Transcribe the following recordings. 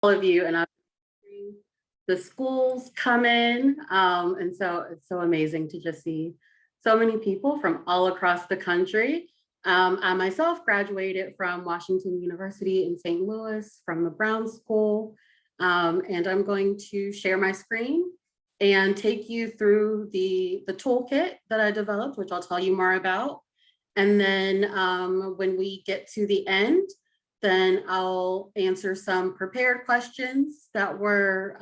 all of you, and I'm seeing the schools come in. And so it's so amazing to just see so many people from all across the country. I myself graduated from Washington University in St. Louis from the Brown School. And I'm going to share my screen and take you through the toolkit that I developed, which I'll tell you more about. And then when we get to the end, then I'll answer some prepared questions that were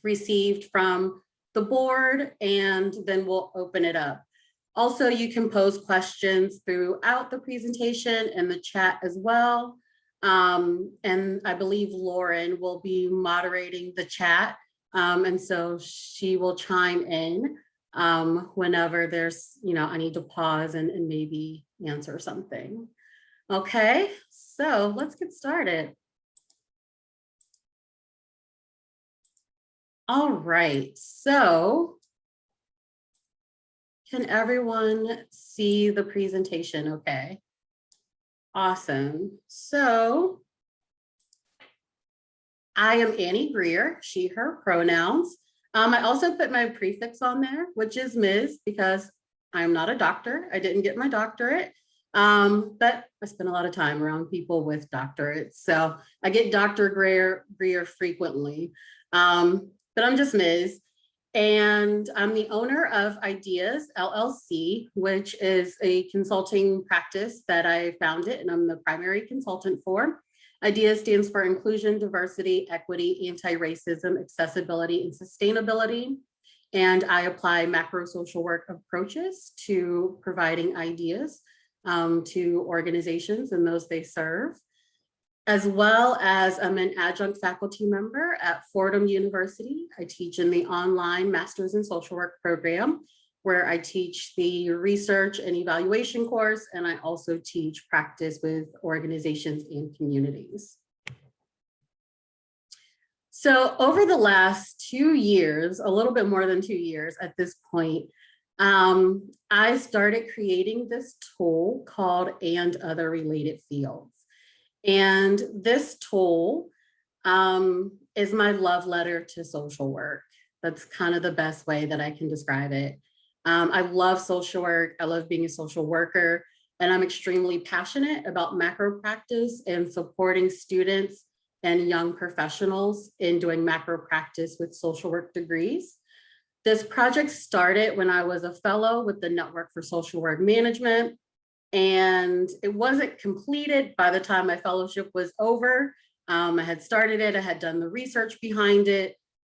received from the board, and then we'll open it up. Also, you can pose questions throughout the presentation in the chat as well. And I believe Lauren will be moderating the chat. And so she will chime in whenever there's, I need to pause and maybe answer something. Okay, so let's get started. All right, so can everyone see the presentation okay? Awesome. So I am Annie Grier, she, her pronouns. I also put my prefix on there, which is Ms., because I'm not a doctor. I didn't get my doctorate. But I spend a lot of time around people with doctorates. So I get Dr. Grier frequently, but I'm just Ms. And I'm the owner of Ideas LLC, which is a consulting practice that I founded and I'm the primary consultant for. Ideas stands for Inclusion, Diversity, Equity, Anti-Racism, Accessibility, and Sustainability. And I apply macro social work approaches to providing ideas to organizations and those they serve, as well as I'm an adjunct faculty member at Fordham University. I teach in the online Masters in Social Work program, where I teach the research and evaluation course, and I also teach practice with organizations and communities. So over the last 2 years, a little bit more than 2 years at this point, I started creating this tool called And Other Related Fields. And this tool is my love letter to social work. That's kind of the best way that I can describe it. I love social work. I love being a social worker, and I'm extremely passionate about macro practice and supporting students and young professionals in doing macro practice with social work degrees. This project started when I was a fellow with the Network for Social Work Management, and it wasn't completed by the time my fellowship was over. I had started it, I had done the research behind it,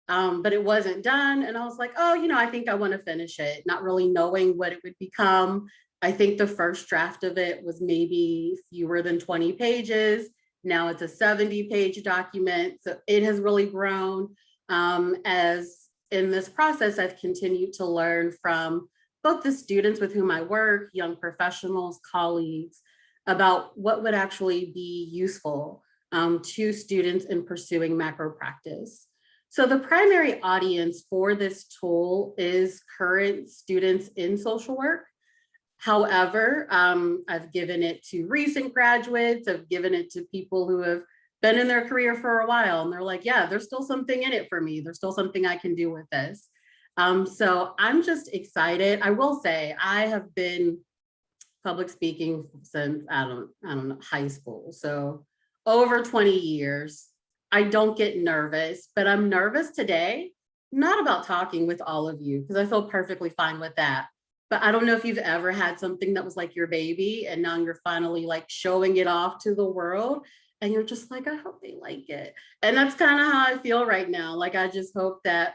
but it wasn't done. And I was like, oh, I think I want to finish it, not really knowing what it would become. I think the first draft of it was maybe fewer than 20 pages. Now it's a 70-page document. So it has really grown. As in this process, I've continued to learn from both the students with whom I work, young professionals, colleagues, about what would actually be useful to students in pursuing macro practice. So the primary audience for this tool is current students in social work. However, I've given it to recent graduates, I've given it to people who have been in their career for a while, and they're like, yeah, there's still something in it for me. There's still something I can do with this. So I'm just excited. I will say I have been public speaking since, I don't know, high school. So over 20 years. I don't get nervous, but I'm nervous today, not about talking with all of you, because I feel perfectly fine with that. But I don't know if you've ever had something that was like your baby and now you're finally like showing it off to the world. And you're just like, I hope they like it. And that's kind of how I feel right now. Like, I just hope that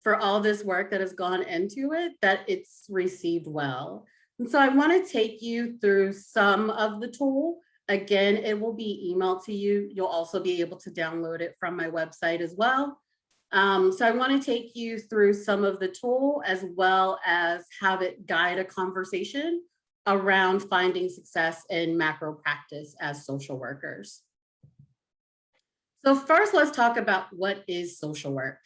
for all this work that has gone into it, that it's received well. And so I want to take you through some of the tool. Again, it will be emailed to you. You'll also be able to download it from my website as well. So I want to take you through some of the tool as well as have it guide a conversation around finding success in macro practice as social workers. So first, let's talk about what is social work.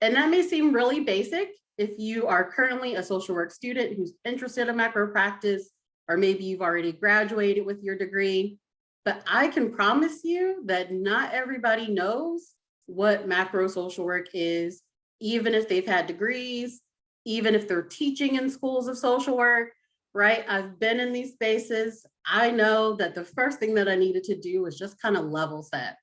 And that may seem really basic if you are currently a social work student who's interested in macro practice, or maybe you've already graduated with your degree. but I can promise you that not everybody knows what macro social work is, even if they've had degrees, even if they're teaching in schools of social work, right? I've been in these spaces. I know that the first thing that I needed to do was just kind of level set.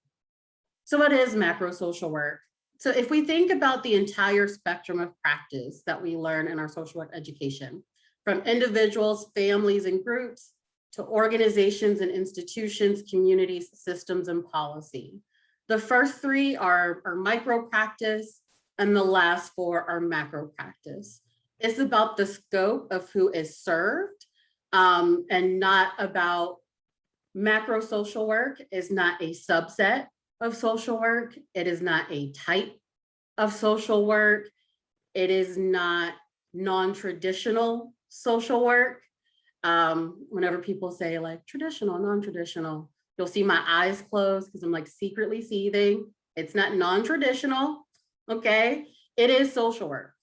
So what is macro social work? So if we think about the entire spectrum of practice that we learn in our social work education, from individuals, families, and groups, to organizations and institutions, communities, systems, and policy. The first three are micro practice, and the last four are macro practice. It's about the scope of who is served, and not about macro social work is not a subset of social work. It is not a type of social work. It is not non-traditional social work. Whenever people say like traditional, non-traditional, you'll see my eyes closed because I'm like secretly seething. It's not non-traditional, okay? It is social work.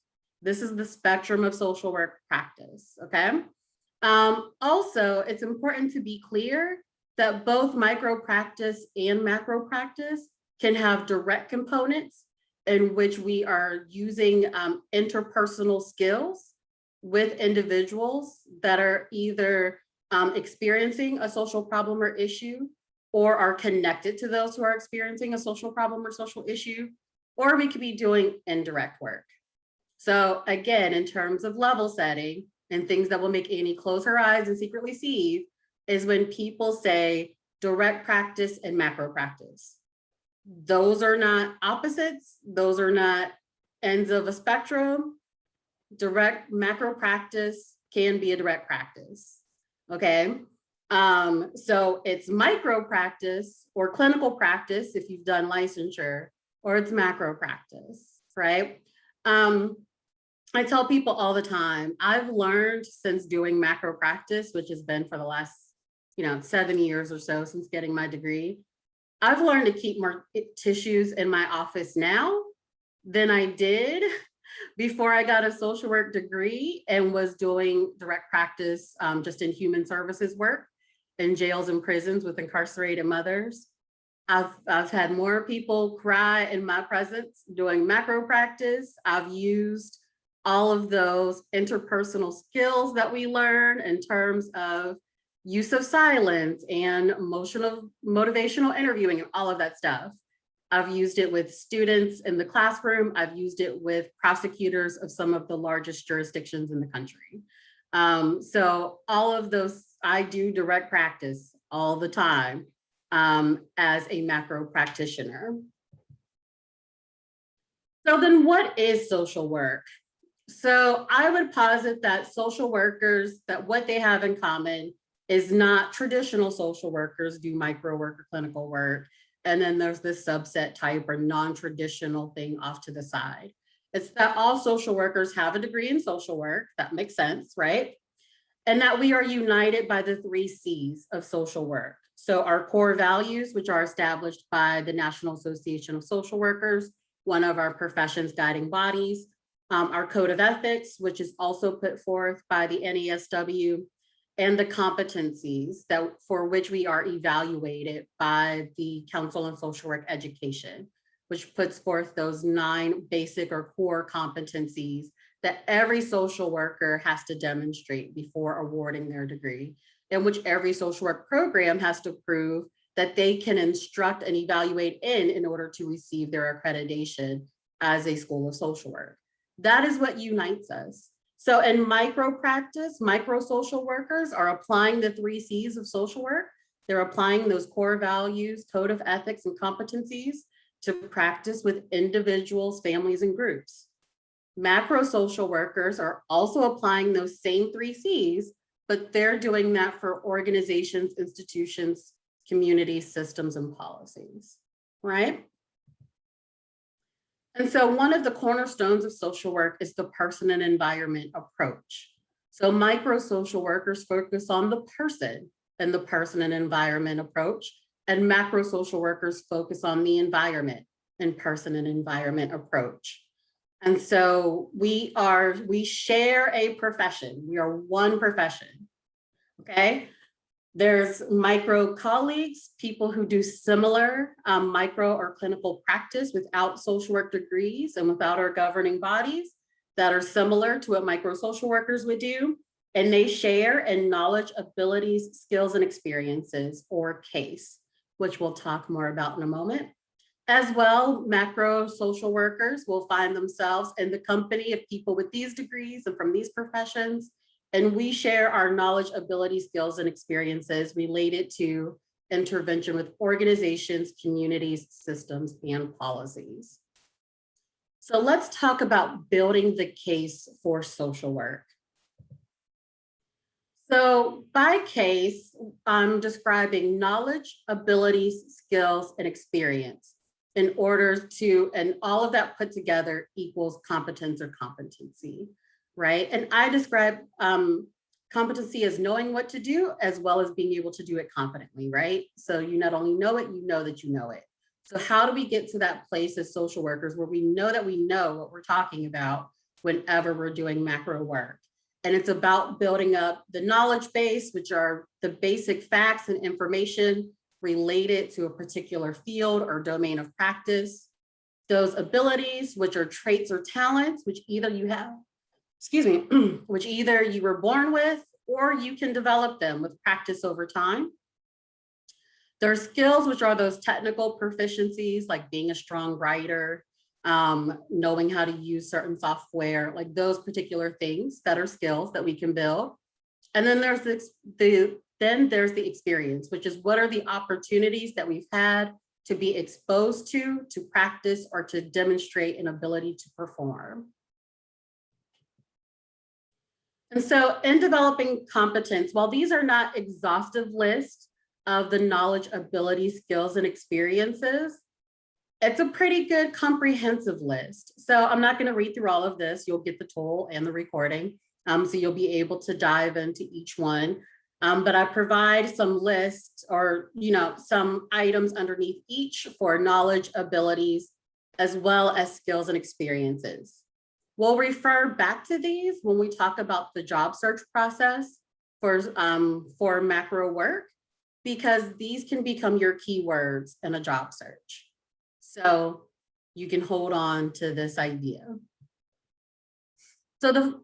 This is the spectrum of social work practice, okay? Also, it's important to be clear that both micro practice and macro practice can have direct components in which we are using interpersonal skills with individuals that are either experiencing a social problem or issue, or are connected to those who are experiencing a social problem or social issue, or we could be doing indirect work. So again, in terms of level setting and things that will make Annie close her eyes and secretly seethe, is when people say direct practice and macro practice. Those are not opposites. Those are not ends of a spectrum. Direct macro practice can be a direct practice, okay? So it's micro practice or clinical practice if you've done licensure, or it's macro practice, right? I tell people all the time, I've learned since doing macro practice, which has been for the last 7 years or so since getting my degree, I've learned to keep more tissues in my office now than I did before I got a social work degree and was doing direct practice just in human services work in jails and prisons with incarcerated mothers. I've had more people cry in my presence doing macro practice. I've used all of those interpersonal skills that we learn in terms of use of silence and motivational interviewing and all of that stuff. I've used it with students in the classroom. I've used it with prosecutors of some of the largest jurisdictions in the country. So all of those, I do direct practice all the time as a macro practitioner. So then what is social work? So I would posit that social workers, that what they have in common is not traditional social workers do micro work or clinical work. And then there's this subset type or non-traditional thing off to the side. It's that all social workers have a degree in social work. That makes sense, right? And that we are united by the 3 C's of social work. So our core values, which are established by the National Association of Social Workers, one of our profession's guiding bodies, our code of ethics, which is also put forth by the NASW, and the competencies that for which we are evaluated by the Council on Social Work Education, which puts forth those 9 basic or core competencies that every social worker has to demonstrate before awarding their degree, in which every social work program has to prove that they can instruct and evaluate in order to receive their accreditation as a school of social work. That is what unites us. So in micro practice, micro social workers are applying the 3 C's of social work. They're applying those core values, code of ethics, and competencies to practice with individuals, families, and groups. Macro social workers are also applying those same 3 C's, but they're doing that for organizations, institutions, communities, systems, and policies, right? And so one of the cornerstones of social work is the person and environment approach. So micro social workers focus on the person and the person and environment approach, and macro social workers focus on the environment and person and environment approach. And so we share a profession. We are one profession, okay? There's micro colleagues, people who do similar micro or clinical practice without social work degrees and without our governing bodies that are similar to what micro social workers would do. And they share in knowledge, abilities, skills, and experiences, or K.A.S.E, which we'll talk more about in a moment. As well, macro social workers will find themselves in the company of people with these degrees and from these professions. And we share our knowledge, ability, skills, and experiences related to intervention with organizations, communities, systems, and policies. So let's talk about building the case for social work. So by case, I'm describing knowledge, abilities, skills, and experience in order to, and all of that put together equals competence or competency, right? And I describe competency as knowing what to do as well as being able to do it confidently, right? So you not only know it, you know that you know it. So how do we get to that place as social workers where we know what we're talking about whenever we're doing macro work? And it's about building up the knowledge base, which are the basic facts and information related to a particular field or domain of practice. Those abilities, which are traits or talents, which either you have, which either you were born with or you can develop them with practice over time. There are skills, which are those technical proficiencies, like being a strong writer, knowing how to use certain software, like those particular things that are skills that we can build. And then there's the experience, which is what are the opportunities that we've had to be exposed to practice, or to demonstrate an ability to perform. And so in developing competence, while these are not exhaustive lists of the knowledge, ability, skills, and experiences, it's a pretty good comprehensive list. So I'm not going to read through all of this. You'll get the tool and the recording. So you'll be able to dive into each one. But I provide some lists or, some items underneath each for knowledge, abilities, as well as skills and experiences. We'll refer back to these when we talk about the job search process for macro work, because these can become your keywords in a job search. So you can hold on to this idea. So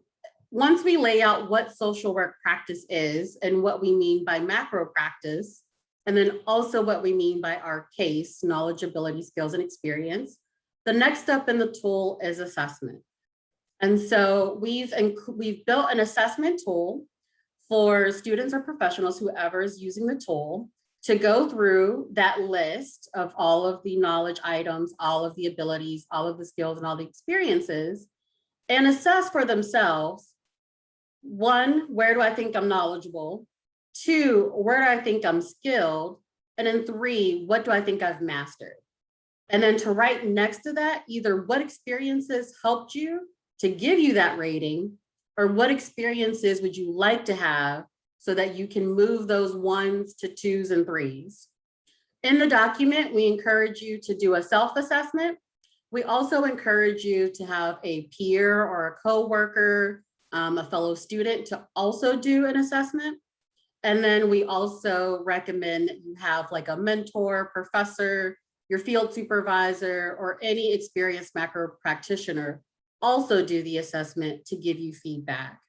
once we lay out what social work practice is and what we mean by macro practice, and then also what we mean by our K.A.S.E, knowledge, ability, skills, and experience, the next step in the tool is assessment. And so we've built an assessment tool for students or professionals, whoever is using the tool, to go through that list of all of the knowledge items, all of the abilities, all of the skills, and all the experiences, and assess for themselves, 1, where do I think I'm knowledgeable? 2, where do I think I'm skilled? And then 3, what do I think I've mastered? And then to write next to that, either what experiences helped you to give you that rating, or what experiences would you like to have so that you can move those 1s to 2s and 3s. In the document, we encourage you to do a self-assessment. We also encourage you to have a peer or a coworker, a fellow student, to also do an assessment. And then we also recommend that you have like a mentor, professor, your field supervisor, or any experienced macro practitioner also do the assessment to give you feedback.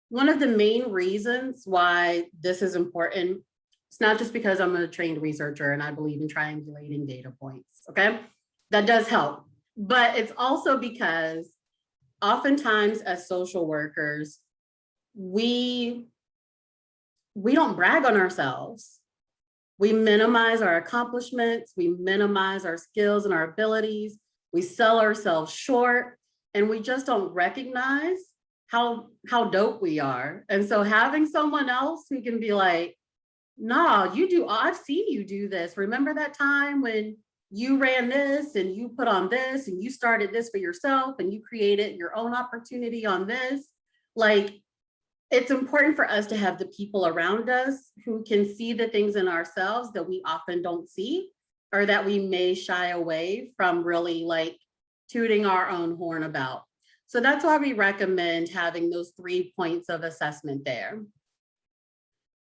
One of the main reasons why this is important, it's not just because I'm a trained researcher and I believe in triangulating data points, okay? That does help, but it's also because oftentimes as social workers, we don't brag on ourselves. We minimize our accomplishments, we minimize our skills and our abilities, we sell ourselves short, and we just don't recognize how dope we are. And so having someone else who can be like, nah, I've seen you do this. Remember that time when you ran this and you put on this and you started this for yourself and you created your own opportunity on this? Like, it's important for us to have the people around us who can see the things in ourselves that we often don't see, or that we may shy away from really like tooting our own horn about. So that's why we recommend having those 3 points of assessment there.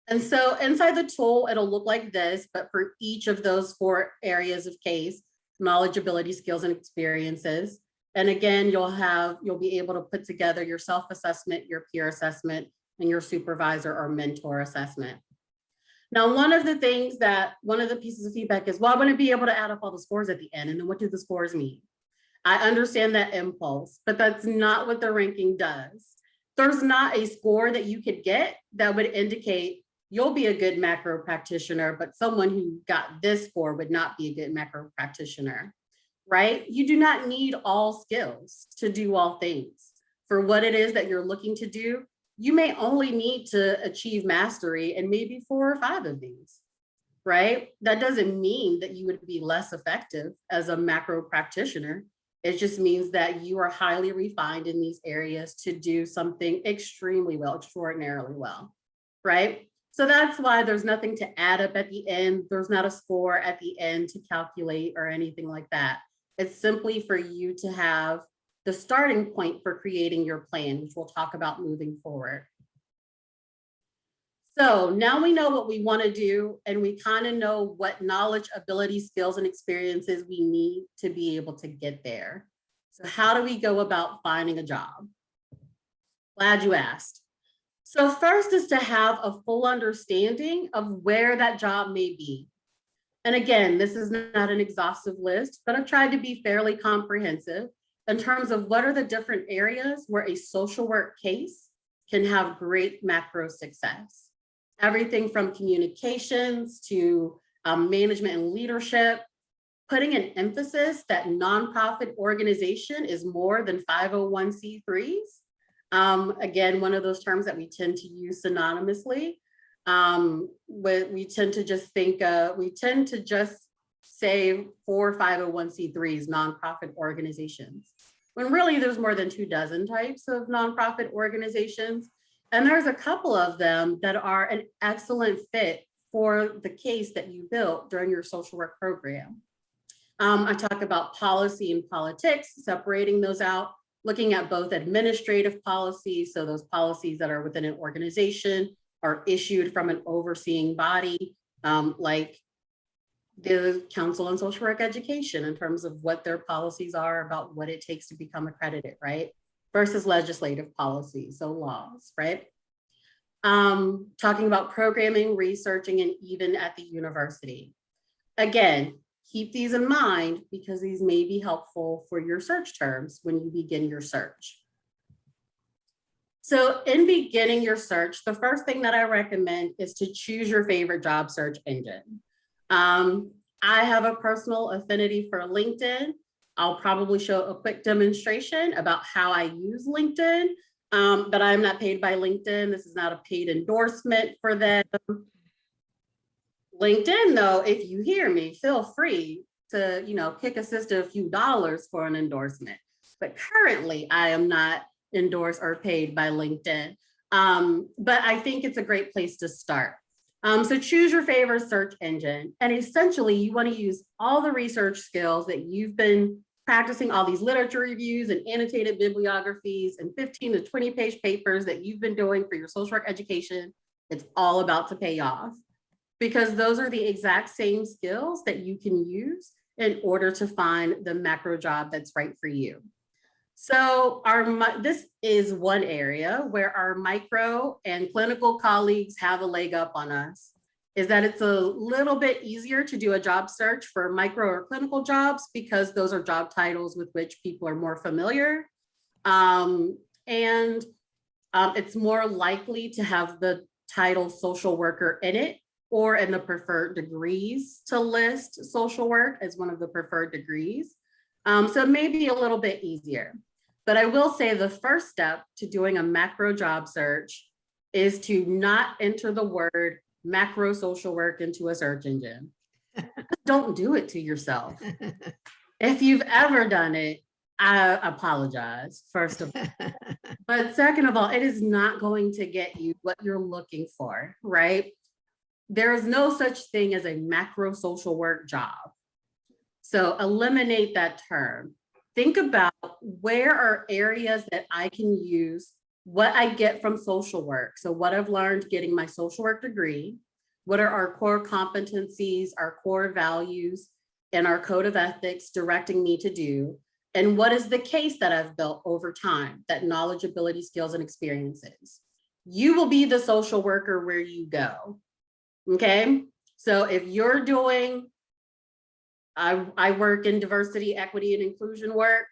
And so inside the tool, it'll look like this, but for each of those 4 areas of K.A.S E, knowledge, ability, skills, and experiences. And again, you'll be able to put together your self-assessment, your peer assessment, and your supervisor or mentor assessment. Now, one of the pieces of feedback is, well, I want to be able to add up all the scores at the end. And then what do the scores mean? I understand that impulse, but that's not what the ranking does. There's not a score that you could get that would indicate you'll be a good macro practitioner, but someone who got this score would not be a good macro practitioner, right? You do not need all skills to do all things. For what it is that you're looking to do, you may only need to achieve mastery in maybe 4 or 5 of these, right? That doesn't mean that you would be less effective as a macro practitioner. It just means that you are highly refined in these areas to do something extremely well, extraordinarily well, right? So that's why there's nothing to add up at the end. There's not a score at the end to calculate or anything like that. It's simply for you to have the starting point for creating your plan, which we'll talk about moving forward. So now we know what we want to do, and we kind of know what knowledge, ability, skills, and experiences we need to be able to get there. So how do we go about finding a job? Glad you asked. So first is to have a full understanding of where that job may be. And again, this is not an exhaustive list, but I've tried to be fairly comprehensive in terms of what are the different areas where a social work case can have great macro success. Everything from communications to management and leadership, putting an emphasis that nonprofit organization is more than 501c3s. Again, one of those terms that we tend to use synonymously. We tend to just say 4 501c3s, nonprofit organizations, when really there's more than 24 types of nonprofit organizations. And there's a couple of them that are an excellent fit for the case that you built during your social work program. I talk about policy and politics, separating those out, looking at both administrative policies, so those policies that are within an organization are issued from an overseeing body, like the Council on Social Work Education, in terms of what their policies are about what it takes to become accredited, right? Versus legislative policies, so laws, right? Talking about programming, researching, and even at the university. Again, keep these in mind because these may be helpful for your search terms when you begin your search. So in beginning your search, the first thing that I recommend is to choose your favorite job search engine. I have a personal affinity for LinkedIn. I'll probably show a quick demonstration about how I use LinkedIn, but I'm not paid by LinkedIn. This is not a paid endorsement for them. LinkedIn, though, if you hear me, feel free to, kick a sister a few dollars for an endorsement. But currently, I am not endorsed or paid by LinkedIn. But I think it's a great place to start. So choose your favorite search engine. And essentially, you want to use all the research skills that you've been practicing, all these literature reviews and annotated bibliographies and 15 to 20 page papers that you've been doing for your social work education. It's all about to pay off, because those are the exact same skills that you can use in order to find the macro job that's right for you. So this is one area where our micro and clinical colleagues have a leg up on us, is that it's a little bit easier to do a job search for micro or clinical jobs because those are job titles with which people are more familiar. It's more likely to have the title social worker in it, or in the preferred degrees to list social work as one of the preferred degrees. So it may be a little bit easier. But I will say the first step to doing a macro job search is to not enter the word macro social work into a search engine. Don't do it to yourself. If you've ever done it, I apologize, first of all. But second of all, it is not going to get you what you're looking for, right? There is no such thing as a macro social work job. So eliminate that term. Think about where are areas that I can use what I get from social work. So what I've learned getting my social work degree, what are our core competencies, our core values, and our code of ethics directing me to do, and what is the case that I've built over time, that knowledge, ability, skills, and experiences. You will be the social worker where you go, okay? So if you're doing, I work in diversity, equity, and inclusion work,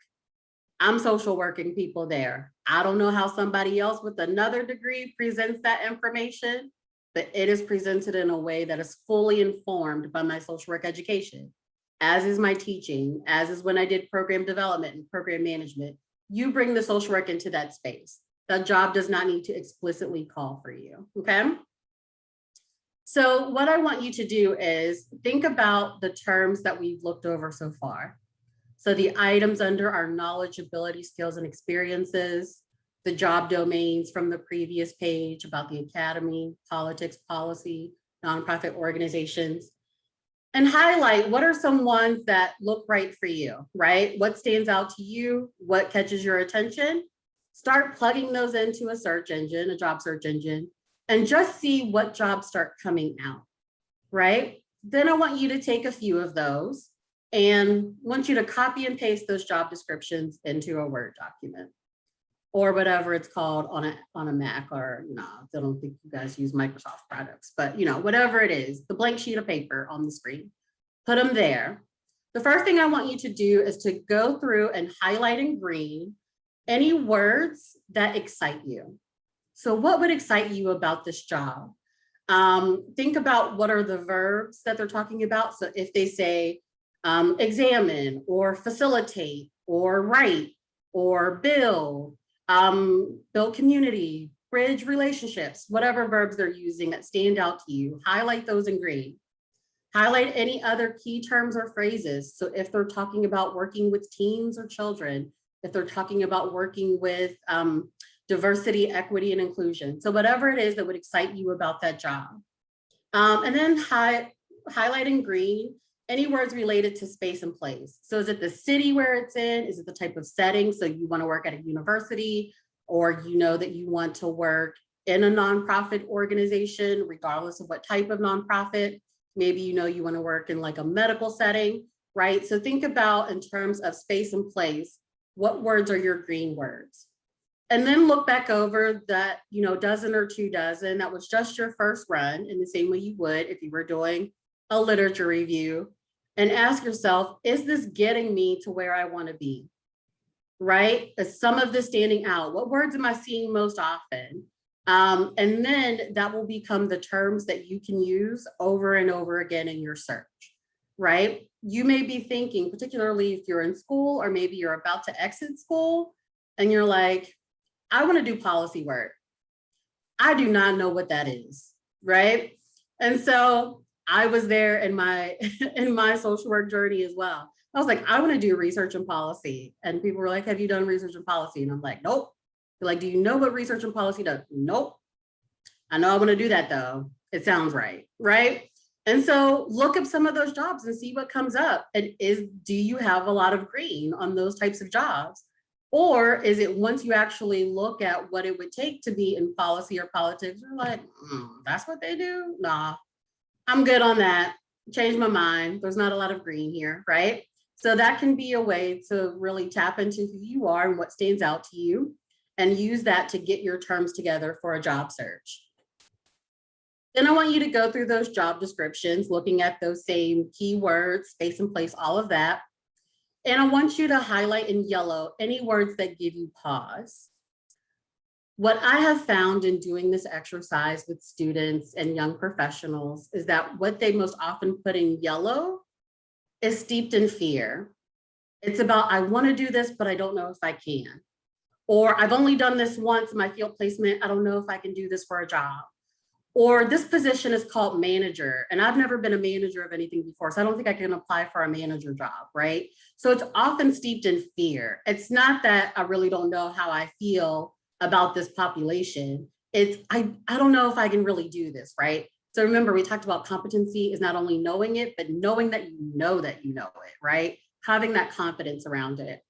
I'm social working people there. I don't know how somebody else with another degree presents that information, but it is presented in a way that is fully informed by my social work education, as is my teaching, as is when I did program development and program management. You bring the social work into that space. That job does not need to explicitly call for you, okay? So what I want you to do is think about the terms that we've looked over so far. So the items under our knowledge, ability, skills, and experiences, the job domains from the previous page about the academy, politics, policy, nonprofit organizations, and highlight what are some ones that look right for you, right? What stands out to you? What catches your attention? Start plugging those into a search engine, a job search engine, and just see what jobs start coming out, right? Then I want you to take a few of those and want you to copy and paste those job descriptions into a Word document or whatever it's called on a Mac, or no, I don't think you guys use Microsoft products, but whatever it is, the blank sheet of paper on the screen, put them there. The first thing I want you to do is to go through and highlight in green any words that excite you. So what would excite you about this job? Think about what are the verbs that they're talking about. So if they say examine or facilitate or write or build, build community, bridge relationships, whatever verbs they're using that stand out to you, highlight those in green. Highlight any other key terms or phrases. So if they're talking about working with teens or children, if they're talking about working with diversity, equity, and inclusion. So whatever it is that would excite you about that job. And then highlight in green any words related to space and place. So is it the city where it's in? Is it the type of setting? So you want to work at a university, or you know that you want to work in a nonprofit organization, regardless of what type of nonprofit. Maybe you want to work in like a medical setting, right? So think about in terms of space and place, what words are your green words? And then look back over that, dozen or 2 dozen, that was just your first run in the same way you would if you were doing a literature review, and ask yourself, is this getting me to where I want to be, right? Is some of this standing out? What words am I seeing most often? And then that will become the terms that you can use over and over again in your search, right? You may be thinking, particularly if you're in school or maybe you're about to exit school and you're like, I want to do policy work. I do not know what that is, right? And so I was there in my social work journey as well. I was like, I want to do research and policy. And people were like, have you done research and policy? And I'm like, nope. They're like, do you know what research and policy does? Nope. I know I want to do that though. It sounds right, right? And so look up some of those jobs and see what comes up. And do you have a lot of green on those types of jobs? Or is it once you actually look at what it would take to be in policy or politics, you're like, that's what they do? Nah, I'm good on that. Change my mind. There's not a lot of green here, right? So that can be a way to really tap into who you are and what stands out to you, and use that to get your terms together for a job search. Then I want you to go through those job descriptions, looking at those same keywords, space and place, all of that. And I want you to highlight in yellow any words that give you pause. What I have found in doing this exercise with students and young professionals is that what they most often put in yellow is steeped in fear. It's about, I want to do this, but I don't know if I can. Or I've only done this once in my field placement. I don't know if I can do this for a job. Or this position is called manager, and I've never been a manager of anything before, so I don't think I can apply for a manager job, right? So it's often steeped in fear. It's not that I really don't know how I feel about this population. It's, I don't know if I can really do this, right? So remember, we talked about competency is not only knowing it, but knowing that you know it, right? Having that confidence around it.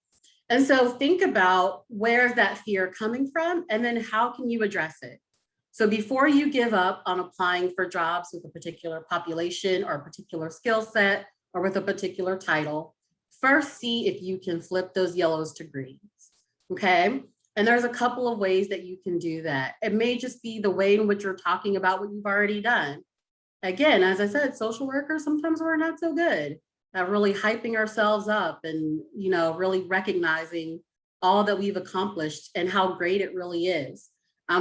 And so think about where's that fear coming from, and then how can you address it? So before you give up on applying for jobs with a particular population or a particular skill set or with a particular title, first see if you can flip those yellows to greens, okay? And there's a couple of ways that you can do that. It may just be the way in which you're talking about what you've already done. Again, as I said, social workers, sometimes we're not so good at really hyping ourselves up and, really recognizing all that we've accomplished and how great it really is.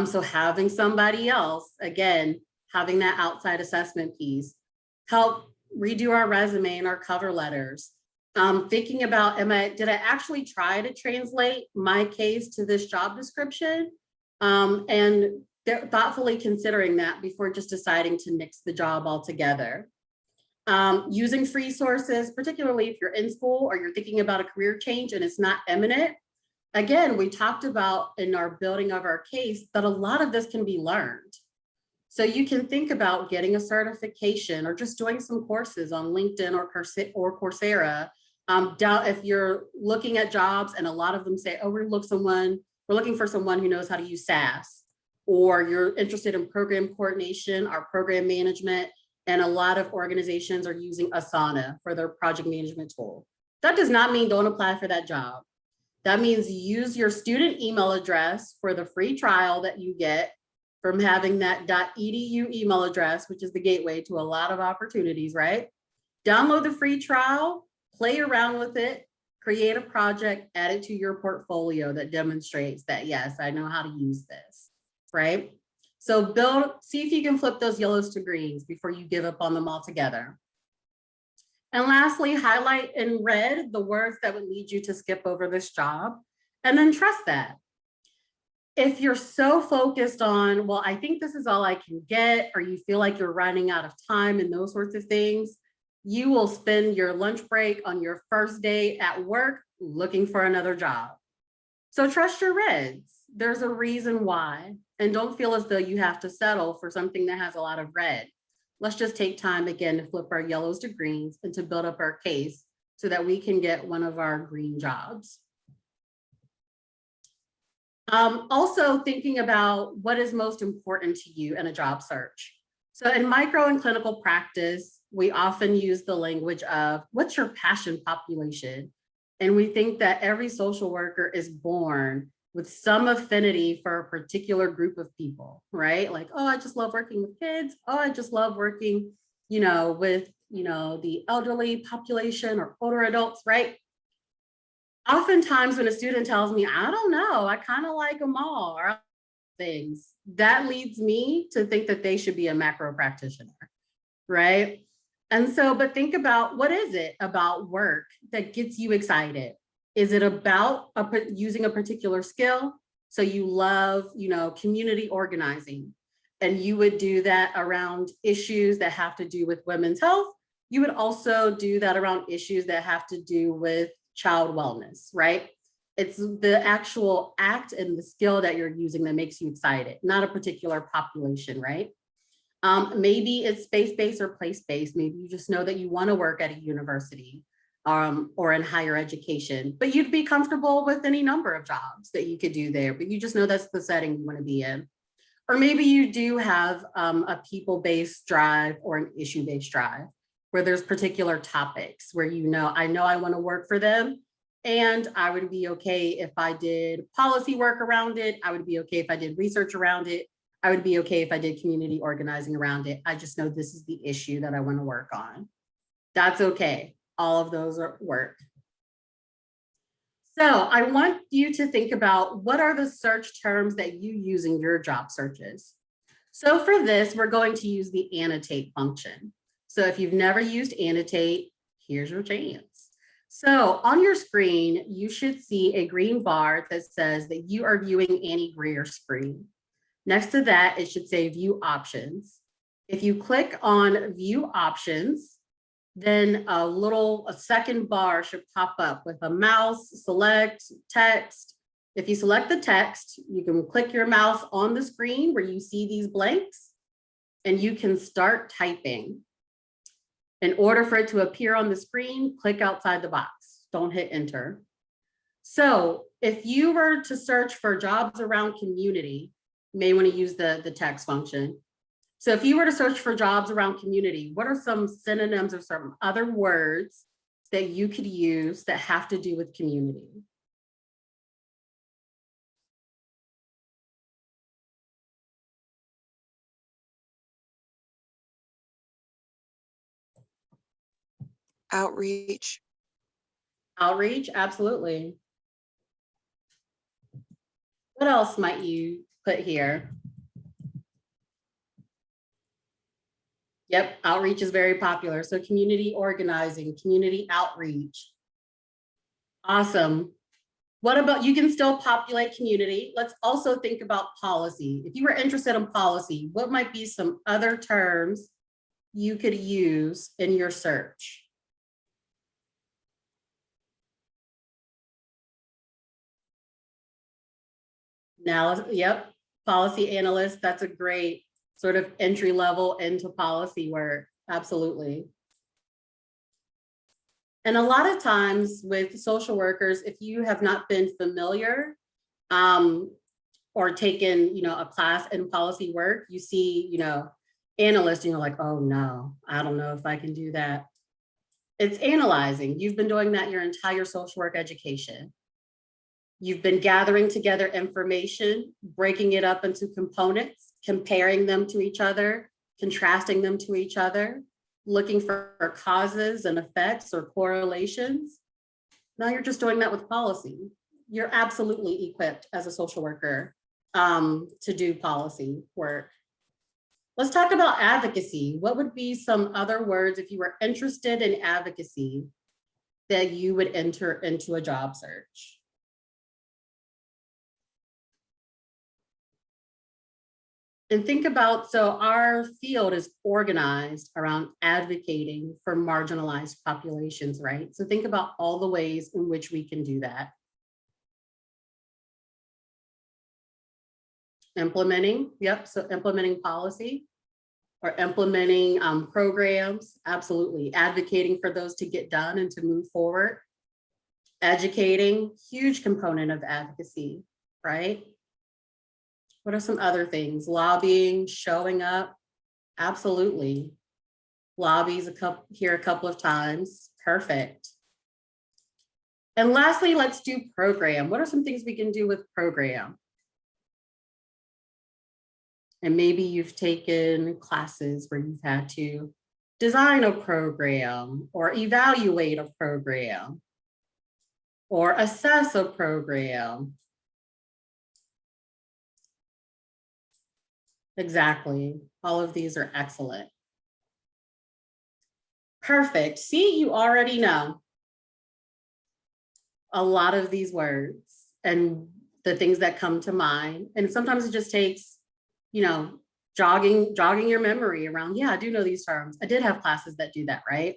So having somebody else, again, having that outside assessment piece, help redo our resume and our cover letters. Thinking about, did I actually try to translate my case to this job description? And thoughtfully considering that before just deciding to nix the job altogether. Using free sources, particularly if you're in school or you're thinking about a career change and it's not imminent. Again, we talked about in our building of our case that a lot of this can be learned. So you can think about getting a certification or just doing some courses on LinkedIn or Coursera. If you're looking at jobs and a lot of them say, oh, we're looking for someone who knows how to use SAS, or you're interested in program coordination or program management, and a lot of organizations are using Asana for their project management tool. That does not mean don't apply for that job. That means use your student email address for the free trial that you get from having that .edu email address, which is the gateway to a lot of opportunities, right? Download the free trial, play around with it, create a project, add it to your portfolio that demonstrates that, yes, I know how to use this, right? So see if you can flip those yellows to greens before you give up on them altogether. And lastly, highlight in red the words that would lead you to skip over this job, and then trust that. If you're so focused on, well, I think this is all I can get, or you feel like you're running out of time and those sorts of things, you will spend your lunch break on your first day at work looking for another job. So trust your reds. There's a reason why. And don't feel as though you have to settle for something that has a lot of red. Let's just take time again to flip our yellows to greens and to build up our case so that we can get one of our green jobs. Also thinking about what is most important to you in a job search. So in micro and clinical practice, we often use the language of what's your passion population? And we think that every social worker is born with some affinity for a particular group of people, right? Like, oh, I just love working with kids. Oh, I just love working, with, the elderly population or older adults, right? Oftentimes when a student tells me, I don't know, I kind of like them all, or things, that leads me to think that they should be a macro practitioner, right? And so, but think about, what is it about work that gets you excited? Is it about using a particular skill? So you love, community organizing, and you would do that around issues that have to do with women's health. You would also do that around issues that have to do with child wellness, right? It's the actual act and the skill that you're using that makes you excited, not a particular population, right? Maybe it's space-based or place-based. Maybe you just know that you want to work at a university or in higher education, but you'd be comfortable with any number of jobs that you could do there, but you just know that's the setting you want to be in. Or maybe you do have a people-based drive or an issue-based drive where there's particular topics where I know I want to work for them, and I would be okay if I did policy work around it. I would be okay if I did research around it. I would be okay if I did community organizing around it. I just know this is the issue that I want to work on. That's okay. All of those work. So I want you to think about, what are the search terms that you use in your job searches? So for this, we're going to use the annotate function. So if you've never used annotate, here's your chance. So on your screen, you should see a green bar that says that you are viewing Annie Grier's screen. Next to that, it should say view options. If you click on view options, then a second bar should pop up with a mouse, select text. If you select the text, you can click your mouse on the screen where you see these blanks, and you can start typing. In order for it to appear on the screen, click outside the box. Don't hit enter. So if you were to search for jobs around community, you may want to use the text function. So if you were to search for jobs around community, what are some synonyms or some other words that you could use that have to do with community? Outreach. Outreach, absolutely. What else might you put here? Yep, outreach is very popular. So community organizing, community outreach. Awesome. What about, you can still populate community. Let's also think about policy. If you were interested in policy, what might be some other terms you could use in your search? Now, yep, policy analyst, that's a great sort of entry level into policy work. Absolutely. And a lot of times with social workers, if you have not been familiar or taken, a class in policy work, you see, analysts, and you're like, oh no, I don't know if I can do that. It's analyzing. You've been doing that your entire social work education. You've been gathering together information, breaking it up into components, comparing them to each other, contrasting them to each other, looking for causes and effects or correlations. Now you're just doing that with policy. You're absolutely equipped as a social worker to do policy work. Let's talk about advocacy. What would be some other words if you were interested in advocacy that you would enter into a job search? And think about, so our field is organized around advocating for marginalized populations, right? So think about all the ways in which we can do that. Implementing, yep, so implementing policy or implementing programs, absolutely. Advocating for those to get done and to move forward. Educating, huge component of advocacy, right? What are some other things? Lobbying, showing up, absolutely. Lobbies here a couple of times, perfect. And lastly, let's do program. What are some things we can do with program? And maybe you've taken classes where you've had to design a program or evaluate a program or assess a program. Exactly. All of these are excellent. Perfect. See, you already know a lot of these words and the things that come to mind. And sometimes it just takes, jogging your memory around, yeah, I do know these terms. I did have classes that do that, right?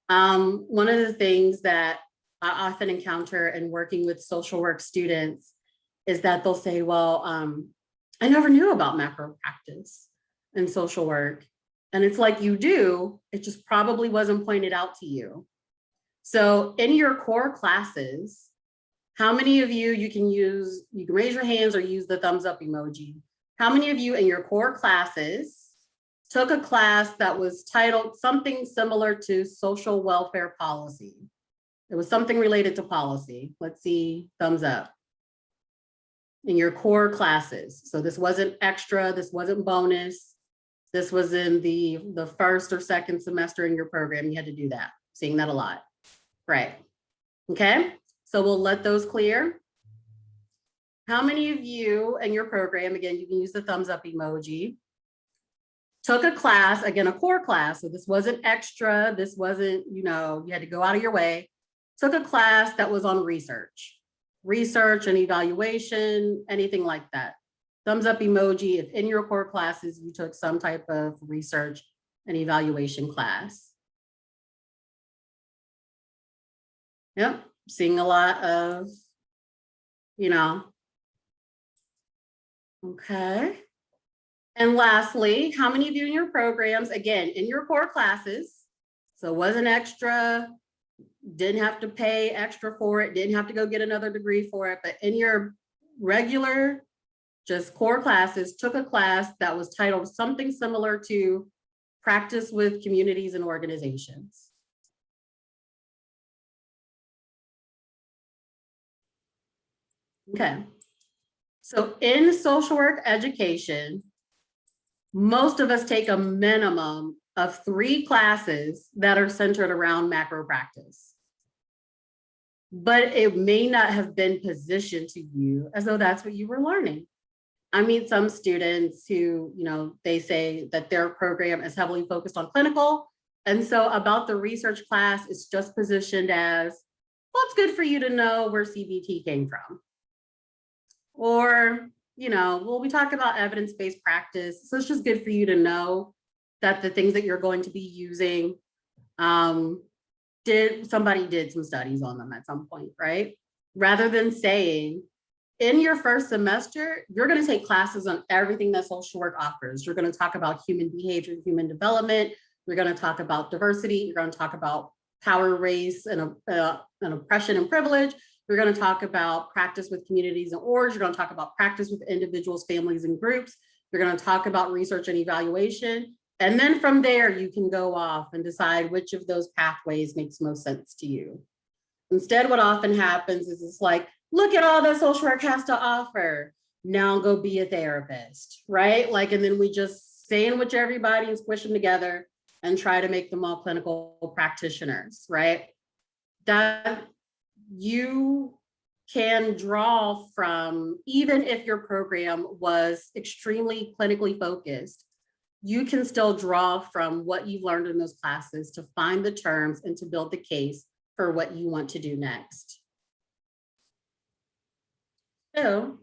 One of the things that I often encounter in working with social work students is that they'll say, well, I never knew about macro practice in social work. And it's like, you do, it just probably wasn't pointed out to you. So in your core classes, how many of you can raise your hands or use the thumbs up emoji. How many of you in your core classes took a class that was titled something similar to social welfare policy? It was something related to policy. Let's see, thumbs up. In your core classes. So this wasn't extra, this wasn't bonus. This was in the first or second semester in your program. You had to do that. Seeing that a lot. Right. Okay. So we'll let those clear. How many of you in your program, again, you can use the thumbs up emoji, took a class, again, a core class. So this wasn't extra. This wasn't, you had to go out of your way. Took a class that was on research and evaluation, anything like that. Thumbs up emoji if in your core classes you took some type of research and evaluation class. Yep, seeing a lot of, okay. And lastly, how many of you in your programs, again, in your core classes, so it wasn't extra, Didn't have to pay extra for it, didn't have to go get another degree for it, but in your regular, just core classes, took a class that was titled something similar to Practice with Communities and Organizations. Okay. So in social work education, most of us take a minimum of 3 classes that are centered around macro practice. But it may not have been positioned to you as though that's what you were learning. I meet some students who, they say that their program is heavily focused on clinical. And so about the research class, it's just positioned as, well, it's good for you to know where CBT came from. Or, well, we talk about evidence-based practice. So it's just good for you to know that the things that you're going to be using, somebody did some studies on them at some point, right? Rather than saying, in your first semester, you're going to take classes on everything that social work offers. You're going to talk about human behavior, human development. You're going to talk about diversity. You're going to talk about power, race, and oppression and privilege. You're going to talk about practice with communities and orgs. You're going to talk about practice with individuals, families, and groups. You're going to talk about research and evaluation. And then from there, you can go off and decide which of those pathways makes most sense to you. Instead, what often happens is it's like, look at all that social work has to offer. Now go be a therapist, right? And then we just sandwich everybody and squish them together and try to make them all clinical practitioners, right? That you can draw from, even if your program was extremely clinically focused, you can still draw from what you've learned in those classes to find the terms and to build the case for what you want to do next. So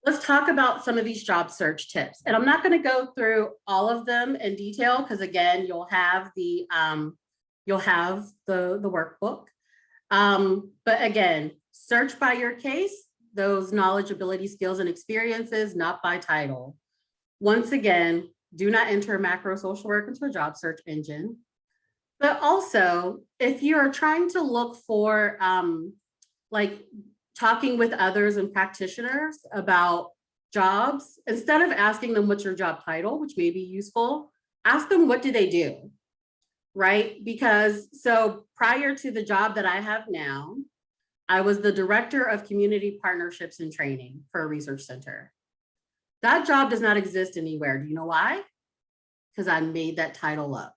let's talk about some of these job search tips. And I'm not going to go through all of them in detail because, again, you'll have the workbook. But again, search by your case, those knowledge, ability, skills, and experiences, not by title. Once again, do not enter macro social work into a job search engine. But also, if you are trying to look for talking with others and practitioners about jobs, instead of asking them what's your job title, which may be useful, ask them what do they do, right? Because so prior to the job that I have now, I was the director of community partnerships and training for a research center. That job does not exist anywhere. Do you know why? Because I made that title up.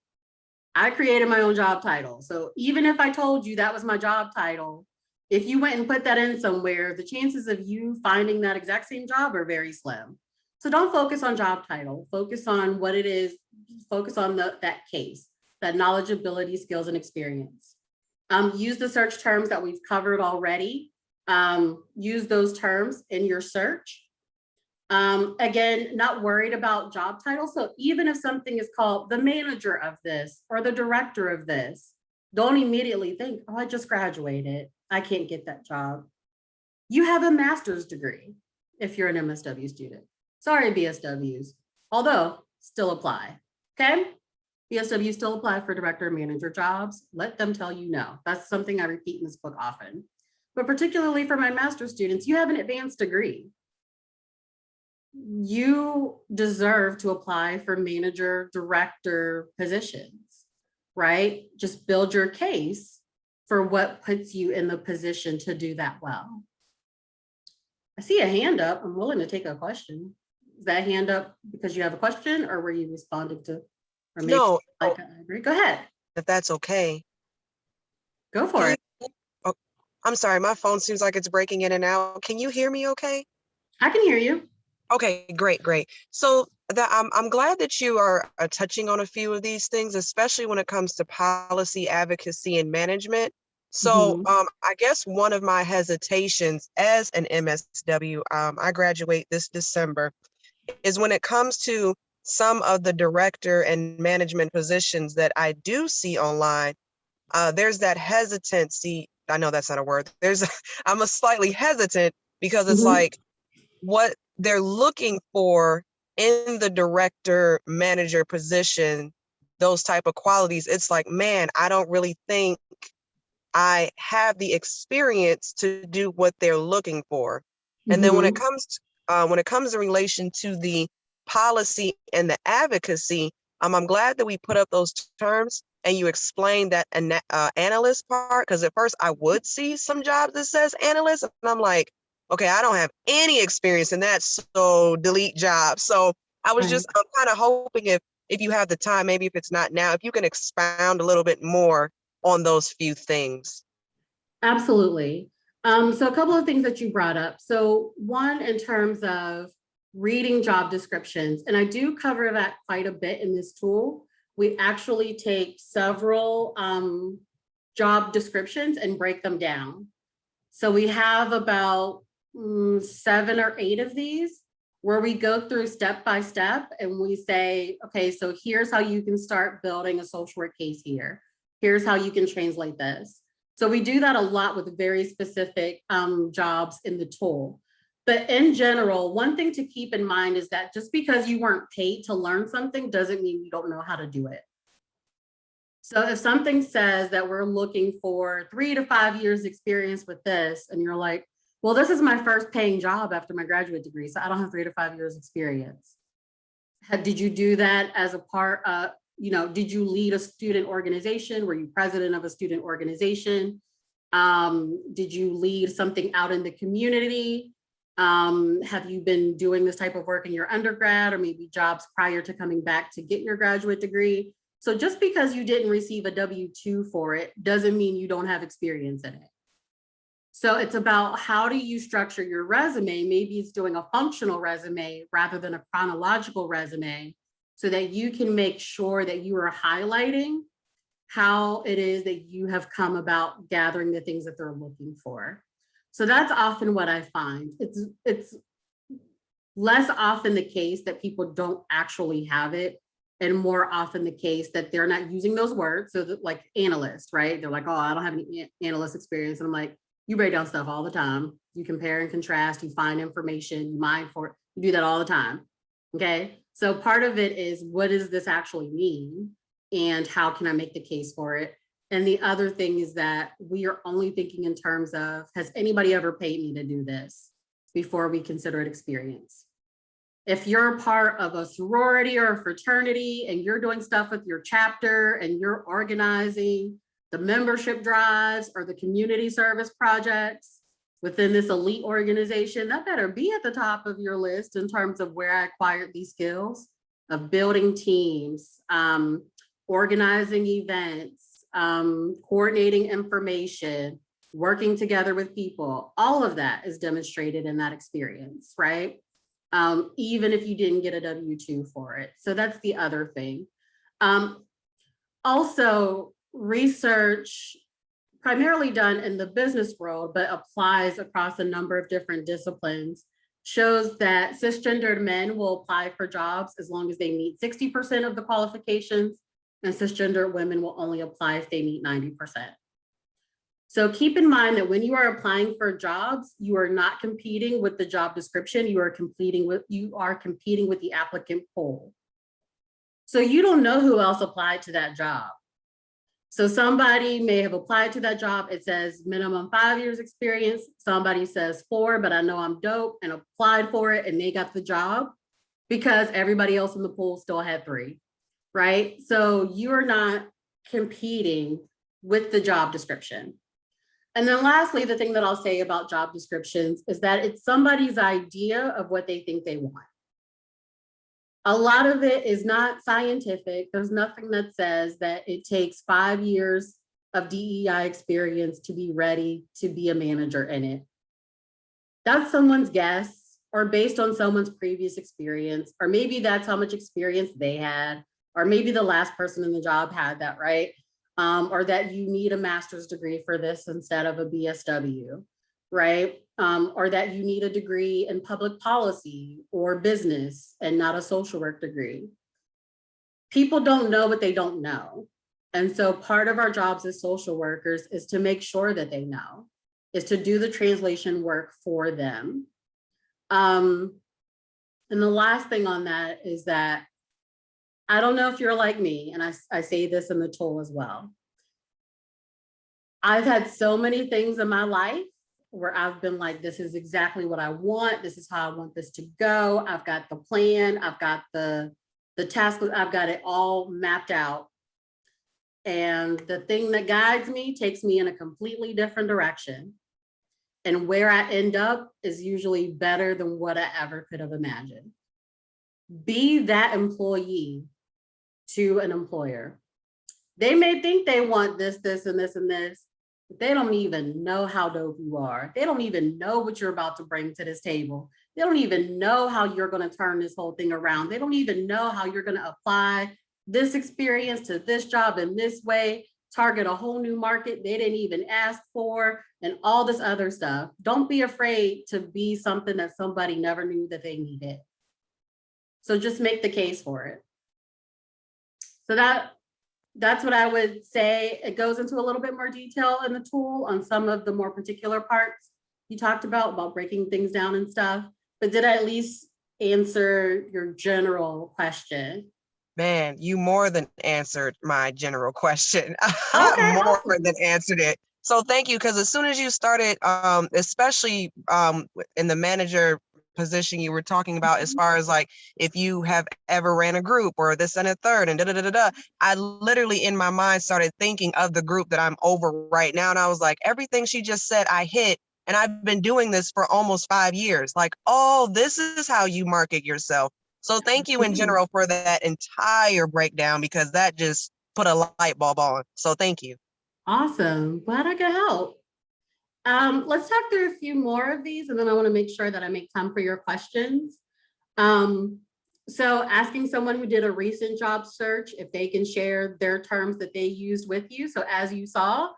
I created my own job title. So even if I told you that was my job title, if you went and put that in somewhere, the chances of you finding that exact same job are very slim. So don't focus on job title, focus on what it is, focus on that case, that knowledge, ability, skills, and experience. Use the search terms that we've covered already. Use those terms in your search. Again, not worried about job titles. So even if something is called the manager of this or the director of this, don't immediately think, oh, I just graduated, I can't get that job. You have a master's degree if you're an MSW student. Sorry, BSWs, although still apply, okay? BSWs still apply for director and manager jobs. Let them tell you no. That's something I repeat in this book often. But particularly for my master's students, you have an advanced degree. You deserve to apply for manager, director positions, right? Just build your case for what puts you in the position to do that well. I see a hand up. I'm willing to take a question. Is that hand up because you have a question or were you responding to? Or maybe no, I agree. Go ahead. If that's okay. Go for it. Oh, I'm sorry, my phone seems like it's breaking in and out. Can you hear me okay? I can hear you. Okay, great. So I'm glad that you are touching on a few of these things, especially when it comes to policy advocacy and management. So I guess one of my hesitations as an MSW, I graduate this December, is when it comes to some of the director and management positions that I do see online, there's that hesitancy. I know that's not a word. I'm a slightly hesitant because it's like what they're looking for in the director manager position, those type of qualities. It's like, man, I don't really think I have the experience to do what they're looking for. And then Mhm. when it comes in relation to the policy and the advocacy, I'm glad that we put up those terms and you explained that analyst part, because at first I would see some jobs that says analyst, and I'm like, okay, I don't have any experience in that, so delete job. So I was Right. just, I'm kind of hoping if you have the time, maybe if it's not now, if you can expound a little bit more on those few things. Absolutely. So a couple of things that you brought up. So one, in terms of reading job descriptions, and I do cover that quite a bit in this tool. We actually take several job descriptions and break them down. So we have about 7 or 8 of these where we go through step by step and we say, okay, so here's how you can start building a social work case here. Here's how you can translate this. So we do that a lot with very specific jobs in the tool. But in general, one thing to keep in mind is that just because you weren't paid to learn something doesn't mean you don't know how to do it. So if something says that we're looking for 3 to 5 years experience with this, and you're like, well, this is my first paying job after my graduate degree, so I don't have 3 to 5 years experience. Did you do that as a part of, did you lead a student organization? Were you president of a student organization? Did you lead something out in the community? Have you been doing this type of work in your undergrad or maybe jobs prior to coming back to get your graduate degree? So just because you didn't receive a W-2 for it doesn't mean you don't have experience in it. So it's about how do you structure your resume? Maybe it's doing a functional resume rather than a chronological resume so that you can make sure that you are highlighting how it is that you have come about gathering the things that they're looking for. So that's often what I find. It's less often the case that people don't actually have it, and more often the case that they're not using those words. So that, like analyst, right? They're like, oh, I don't have any analyst experience. And I'm like, you break down stuff all the time. You compare and contrast, you find information, you mine for it, you do that all the time. Okay. So part of it is, what does this actually mean? And how can I make the case for it? And the other thing is that we are only thinking in terms of, has anybody ever paid me to do this before we consider it experience? If you're part of a sorority or a fraternity and you're doing stuff with your chapter and you're organizing the membership drives or the community service projects within this elite organization, that better be at the top of your list in terms of where I acquired these skills of building teams, organizing events, coordinating information, working together with people. All of that is demonstrated in that experience, right? Even if you didn't get a W-2 for it. So that's the other thing. Also, research primarily done in the business world, but applies across a number of different disciplines, shows that cisgendered men will apply for jobs as long as they meet 60% of the qualifications, and cisgendered women will only apply if they meet 90%. So keep in mind that when you are applying for jobs, you are not competing with the job description, you are competing with the applicant pool. So you don't know who else applied to that job. So somebody may have applied to that job. It says minimum 5 years experience. Somebody says 4, but I know I'm dope and applied for it and they got the job because everybody else in the pool still had 3, right? So you're not competing with the job description. And then lastly, the thing that I'll say about job descriptions is that it's somebody's idea of what they think they want. A lot of it is not scientific. There's nothing that says that it takes 5 years of DEI experience to be ready to be a manager in it. That's someone's guess, or based on someone's previous experience, or maybe that's how much experience they had, or maybe the last person in the job had that, right? Or that you need a master's degree for this instead of a BSW, right? Or that you need a degree in public policy or business and not a social work degree. People don't know what they don't know. And so part of our jobs as social workers is to make sure that they know, is to do the translation work for them. And the last thing on that is that I don't know if you're like me, and I say this in the tool as well. I've had so many things in my life where I've been like, this is exactly what I want. This is how I want this to go. I've got the plan. I've got the task. I've got it all mapped out. And the thing that guides me takes me in a completely different direction. And where I end up is usually better than what I ever could have imagined. Be that employee to an employer. They may think they want this, this, and this, and this, but they don't even know how dope you are. They don't even know what you're about to bring to this table. They don't even know how you're going to turn this whole thing around. They don't even know how you're going to apply this experience to this job in this way, target a whole new market they didn't even ask for, and all this other stuff. Don't be afraid to be something that somebody never knew that they needed. So just make the case for it. So that's what I would say. It goes into a little bit more detail in the tool on some of the more particular parts you talked about breaking things down and stuff. But did I at least answer your general question? Man, you more than answered my general question. Okay, More awesome. than answered it. So thank you, because as soon as you started, especially in the manager position you were talking about, as far as like if you have ever ran a group or this and a third and da da da da da, I literally in my mind started thinking of the group that I'm over right now, and I was like, everything she just said, I hit. And I've been doing this for almost 5 years. Like, oh, this is how you market yourself. So thank you in general for that entire breakdown, because that just put a light bulb on. So thank you. Awesome. Glad I could help. Let's talk through a few more of these, and then I want to make sure that I make time for your questions. Um, so asking someone who did a recent job search if they can share their terms that they used with you. So as you saw,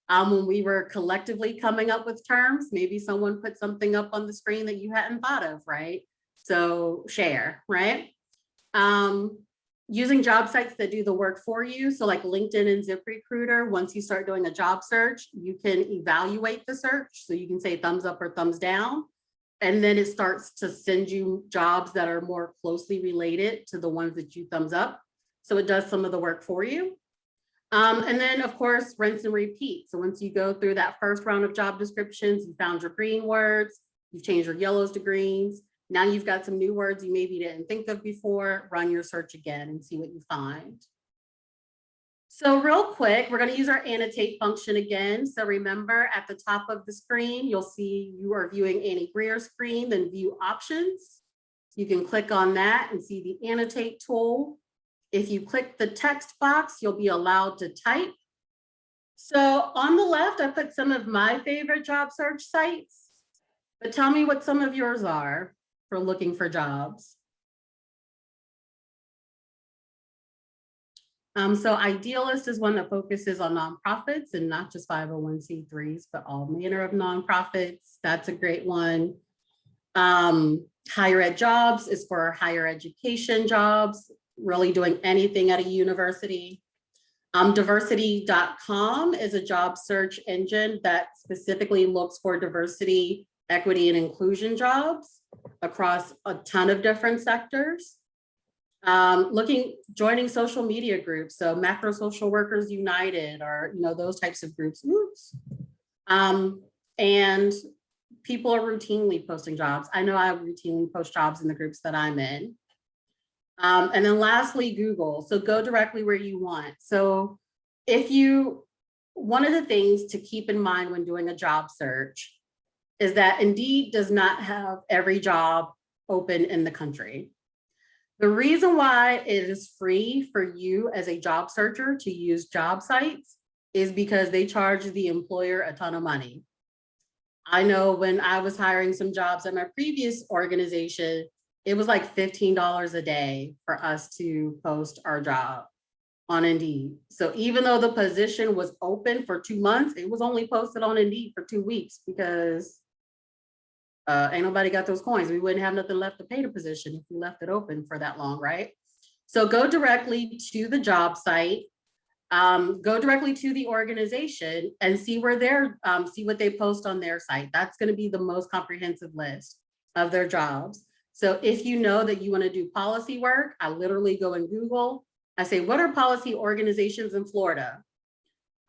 when we were collectively coming up with terms, maybe someone put something up on the screen that you hadn't thought of, right? So share, right? Using job sites that do the work for you. So like LinkedIn and ZipRecruiter, once you start doing a job search, you can evaluate the search. So you can say thumbs up or thumbs down. And then it starts to send you jobs that are more closely related to the ones that you thumbs up. So it does some of the work for you. And then of course, rinse and repeat. So once you go through that first round of job descriptions, you found your green words, you've changed your yellows to greens. Now you've got some new words you maybe didn't think of before, run your search again and see what you find. So real quick, we're going to use our annotate function again. So remember at the top of the screen, you'll see you are viewing Annie Grier's screen, then view options. You can click on that and see the annotate tool. If you click the text box, you'll be allowed to type. So on the left, I put some of my favorite job search sites, but tell me what some of yours are for looking for jobs. So Idealist is one that focuses on nonprofits and not just 501c3s, but all manner of nonprofits. That's a great one. Higher Ed Jobs is for higher education jobs, really doing anything at a university. Diversity.com is a job search engine that specifically looks for diversity, equity, and inclusion jobs across a ton of different sectors. Joining social media groups, so Macro Social Workers United, or those types of groups. Oops. And people are routinely posting jobs. I know I routinely post jobs in the groups that I'm in. And then lastly, Google. So go directly where you want. So one of the things to keep in mind when doing a job search is that Indeed does not have every job open in the country. The reason why it is free for you as a job searcher to use job sites is because they charge the employer a ton of money. I know when I was hiring some jobs at my previous organization, it was like $15 a day for us to post our job on Indeed. So even though the position was open for 2 months, it was only posted on Indeed for 2 weeks because ain't nobody got those coins. We wouldn't have nothing left to pay the position if we left it open for that long, right? So go directly to the job site, go directly to the organization and see where see what they post on their site. That's going to be the most comprehensive list of their jobs. So if you know that you want to do policy work, I literally go in Google. I say, what are policy organizations in Florida?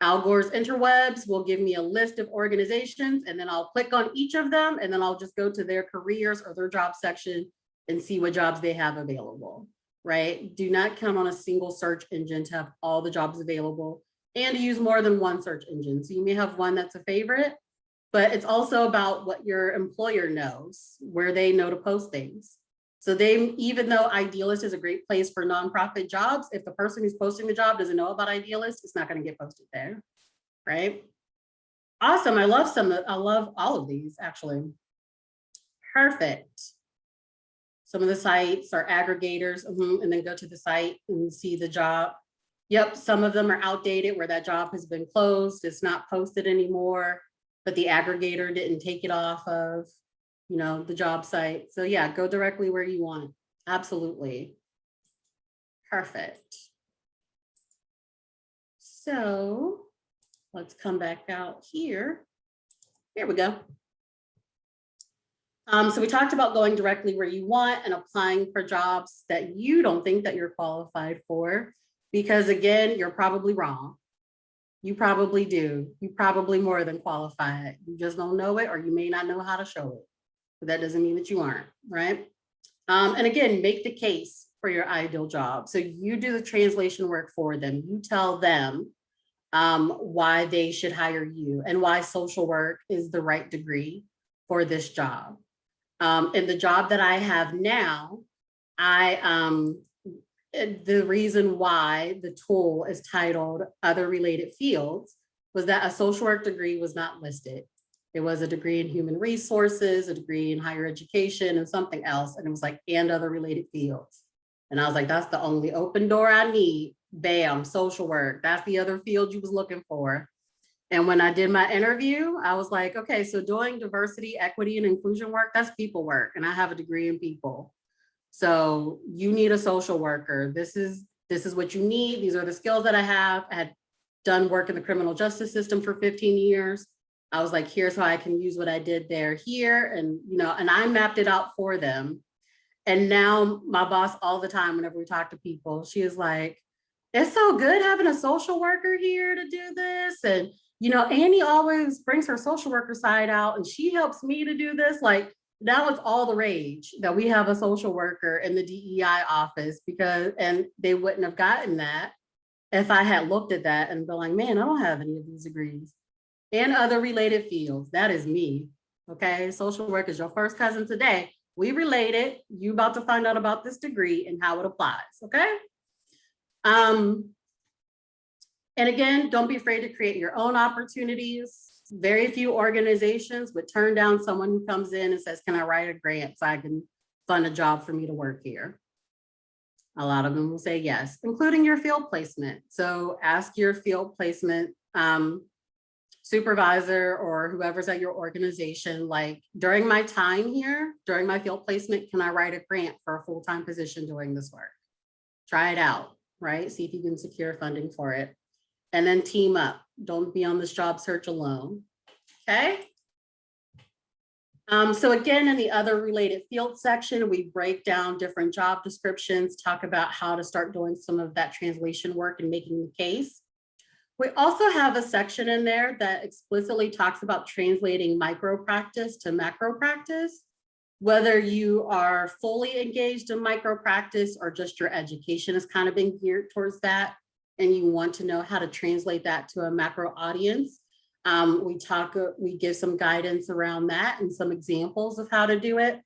Al Gore's interwebs will give me a list of organizations, and then I'll click on each of them, and then I'll just go to their careers or their job section and see what jobs they have available, right? Do not count on a single search engine to have all the jobs available and use more than one search engine. So you may have one that's a favorite, but it's also about what your employer knows, where they know to post things. So even though Idealist is a great place for nonprofit jobs, if the person who's posting the job doesn't know about Idealist, it's not going to get posted there, right? Awesome. I love all of these actually. Perfect. Some of the sites are aggregators, and then go to the site and see the job. Yep, some of them are outdated where that job has been closed. It's not posted anymore, but the aggregator didn't take it off of, the job site. So yeah, go directly where you want. Absolutely. Perfect. So let's come back out here. Here we go. So we talked about going directly where you want and applying for jobs that you don't think that you're qualified for, because again, you're probably wrong. You probably do. You probably more than qualified. You just don't know it, or you may not know how to show it. But that doesn't mean that you aren't, right? And again, make the case for your ideal job. So you do the translation work for them. You tell them why they should hire you and why social work is the right degree for this job. And the job that I have now, the reason why the tool is titled Other Related Fields was that a social work degree was not listed. It was a degree in human resources, a degree in higher education, and something else. And it was like, and other related fields. And I was like, that's the only open door I need. Bam, social work. That's the other field you was looking for. And when I did my interview, I was like, okay, so doing diversity, equity, and inclusion work, that's people work. And I have a degree in people. So you need a social worker. This is what you need. These are the skills that I have. I had done work in the criminal justice system for 15 years. I was like, here's how I can use what I did there here. And, and I mapped it out for them. And now my boss, all the time, whenever we talk to people, she is like, it's so good having a social worker here to do this. And, Annie always brings her social worker side out and she helps me to do this. Like, now it's all the rage that we have a social worker in the DEI office, and they wouldn't have gotten that if I had looked at that and been like, man, I don't have any of these degrees. And other related fields. That is me. Okay. Social work is your first cousin today. We related. You about to find out about this degree and how it applies. Okay. And again, don't be afraid to create your own opportunities. Very few organizations would turn down someone who comes in and says, can I write a grant so I can fund a job for me to work here? A lot of them will say yes, including your field placement. So ask your field placement supervisor or whoever's at your organization, like, during my time here, during my field placement, can I write a grant for a full-time position doing this work? Try it out, right? See if you can secure funding for it. And then team up. Don't be on this job search alone, okay? So again, in the other related field section, we break down different job descriptions, talk about how to start doing some of that translation work and making the case. We also have a section in there that explicitly talks about translating micro practice to macro practice, whether you are fully engaged in micro practice or just your education has kind of been geared towards that, and you want to know how to translate that to a macro audience. We give some guidance around that and some examples of how to do it.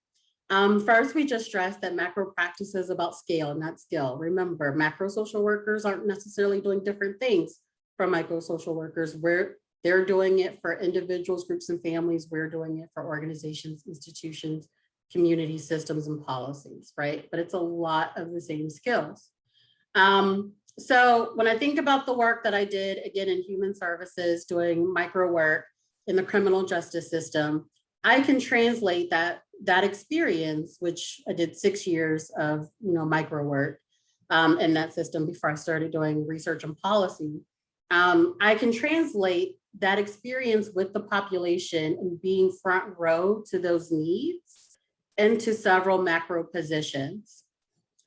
First, we just stress that macro practice is about scale, not skill. Remember, macro social workers aren't necessarily doing different things from micro social workers. They're doing it for individuals, groups, and families. We're doing it for organizations, institutions, community systems, and policies, right? But it's a lot of the same skills. So when I think about the work that I did, again, in human services, doing micro work in the criminal justice system, I can translate that experience, which I did 6 years of micro work in that system before I started doing research and policy. I can translate that experience with the population and being front row to those needs into several macro positions.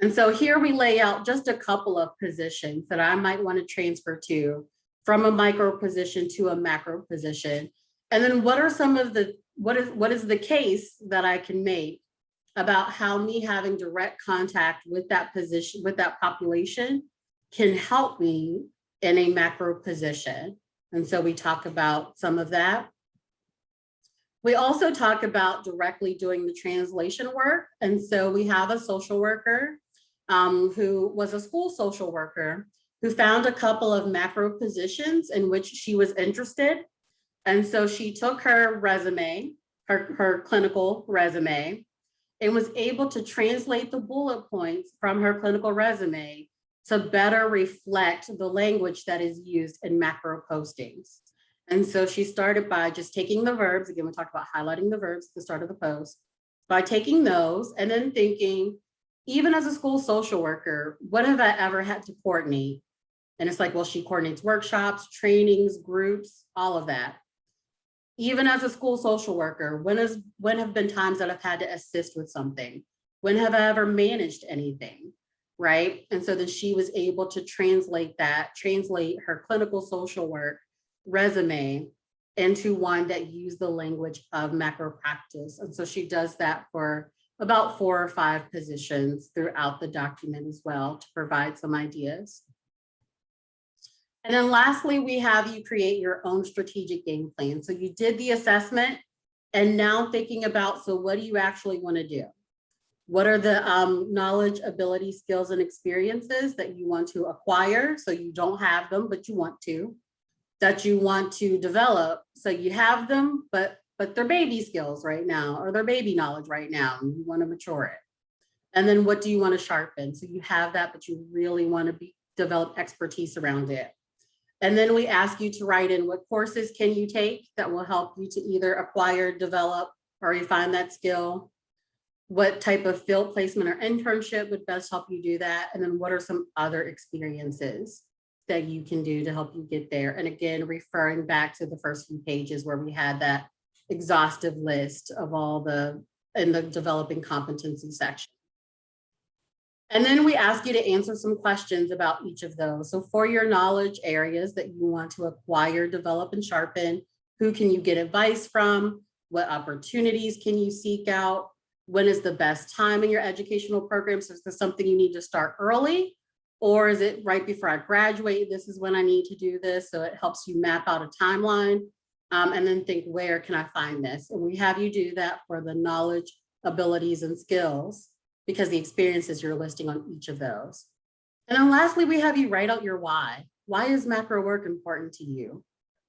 And so here we lay out just a couple of positions that I might want to transfer to from a micro position to a macro position? And then what are some of the, what is the case that I can make about how me having direct contact with that position, with that population can help me in a macro position? And so we talk about some of that. We also talk about directly doing the translation work. And so we have a social worker who was a school social worker who found a couple of macro positions in which she was interested. And so she took her resume, her clinical resume, and was able to translate the bullet points from her clinical resume to better reflect the language that is used in macro postings. And so she started by just taking the verbs. Again, we talked about highlighting the verbs at the start of the post. By taking those and then thinking, even as a school social worker, what have I ever had to coordinate? And it's like, well, she coordinates workshops, trainings, groups, all of that. Even as a school social worker, when have been times that I've had to assist with something? When have I ever managed anything, right? And so then she was able to translate her clinical social work resume into one that used the language of macro practice. And so she does that for about 4 or 5 positions throughout the document as well to provide some ideas. And then lastly, we have you create your own strategic game plan. So you did the assessment and now thinking about, so what do you actually want to do? What are the knowledge, ability, skills, and experiences that you want to acquire? So you don't have them, but you want to, that you want to develop. So you have them, but they're baby skills right now, or they're baby knowledge right now, and you want to mature it. And then what do you want to sharpen? So you have that, but you really want to develop expertise around it. And then we ask you to write in what courses can you take that will help you to either acquire, develop, or refine that skill. What type of field placement or internship would best help you do that? And then what are some other experiences that you can do to help you get there? And again, referring back to the first few pages where we had that exhaustive list of all in the developing competency section. And then we ask you to answer some questions about each of those. So for your knowledge areas that you want to acquire, develop, and sharpen, who can you get advice from? What opportunities can you seek out? When is the best time in your educational program? So is this something you need to start early? Or is it right before I graduate? This is when I need to do this. So it helps you map out a timeline and then think, where can I find this? And we have you do that for the knowledge, abilities, and skills, because the experiences you're listing on each of those. And then lastly, we have you write out your why. Why is macro work important to you?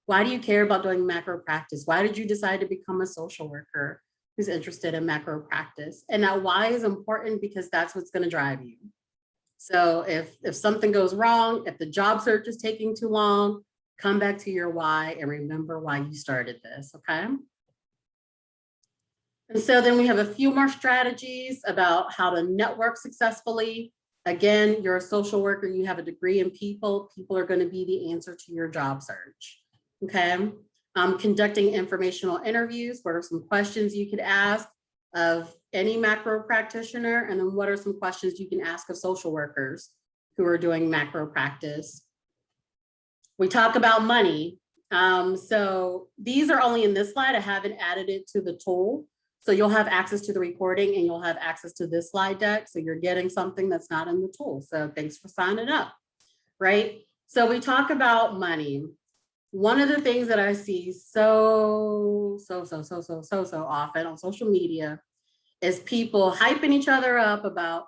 Why do you care about doing macro practice? Why did you decide to become a social worker who's interested in macro practice? And that why is important because that's what's going to drive you. So if something goes wrong, if the job search is taking too long, come back to your why and remember why you started this, okay? And so then we have a few more strategies about how to network successfully. Again, you're a social worker, you have a degree in people. People are going to be the answer to your job search, okay? Conducting informational interviews. What are some questions you could ask of any macro practitioner? And then what are some questions you can ask of social workers who are doing macro practice? We talk about money. So these are only in this slide. I haven't added it to the tool. So you'll have access to the recording and you'll have access to this slide deck. So you're getting something that's not in the tool. So thanks for signing up, right? So we talk about money. One of the things that I see so often on social media is people hyping each other up about,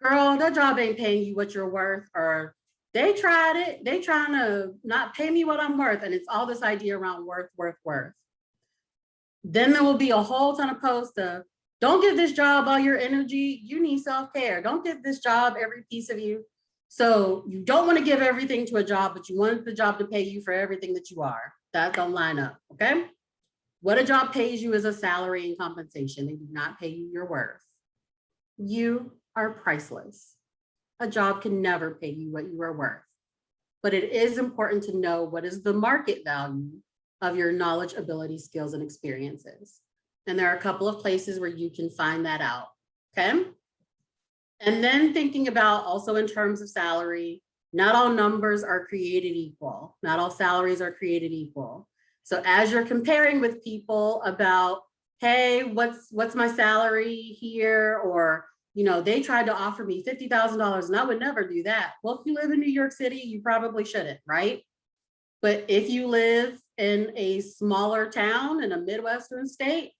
girl, that job ain't paying you what you're worth, or they tried it, they trying to not pay me what I'm worth. And it's all this idea around worth. Then there will be a whole ton of posts of, don't give this job all your energy, you need self-care. Don't give this job every piece of you. So you don't want to give everything to a job, but you want the job to pay you for everything that you are. That don't line up, okay? What a job pays you is a salary and compensation. They do not pay you your worth. You are priceless. A job can never pay you what you are worth. But it is important to know what is the market value of your knowledge, ability, skills, and experiences. And there are a couple of places where you can find that out, okay? And then thinking about also in terms of salary, Not all numbers are created equal. Not all salaries are created equal. So as you're comparing with people about, hey, what's my salary here? Or, they tried to offer me $50,000 and I would never do that. Well, if you live in New York City, you probably shouldn't, right? But if you live in a smaller town in a Midwestern state,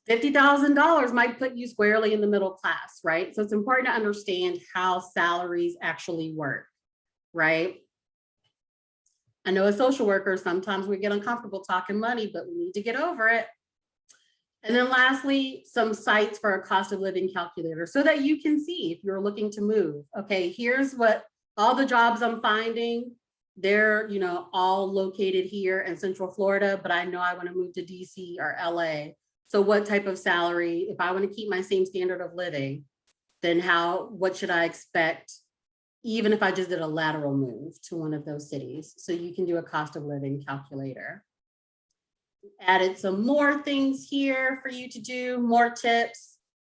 $50,000 might put you squarely in the middle class, right? So it's important to understand how salaries actually work, right? I know as social workers, sometimes we get uncomfortable talking money, but we need to get over it. And then lastly, some sites for a cost of living calculator so that you can see if you're looking to move. Okay, here's what all the jobs I'm finding. They're, all located here in Central Florida, but I know I want to move to DC or LA. So what type of salary, if I want to keep my same standard of living, then what should I expect, even if I just did a lateral move to one of those cities? So you can do a cost of living calculator. Added some more things here for you to do, more tips.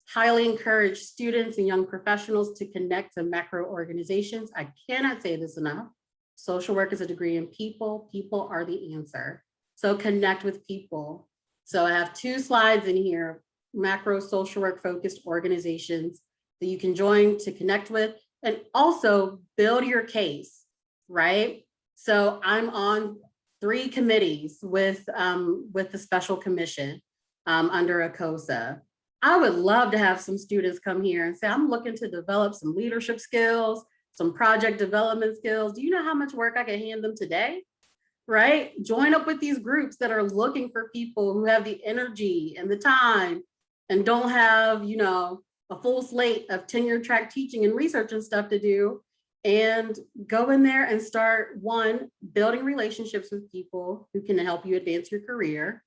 Highly encourage students and young professionals to connect to macro organizations. I cannot say this enough. Social work is a degree in people. People are the answer. So connect with people. So I have 2 slides in here, macro social work focused organizations that you can join to connect with, and also build your case, right? So I'm on 3 committees with the special commission under K.A.S.E. I would love to have some students come here and say, I'm looking to develop some leadership skills, some project development skills. Do you know how much work I can hand them today? Right? Join up with these groups that are looking for people who have the energy and the time and don't have, a full slate of tenure track teaching and research and stuff to do, and go in there and start, 1, building relationships with people who can help you advance your career,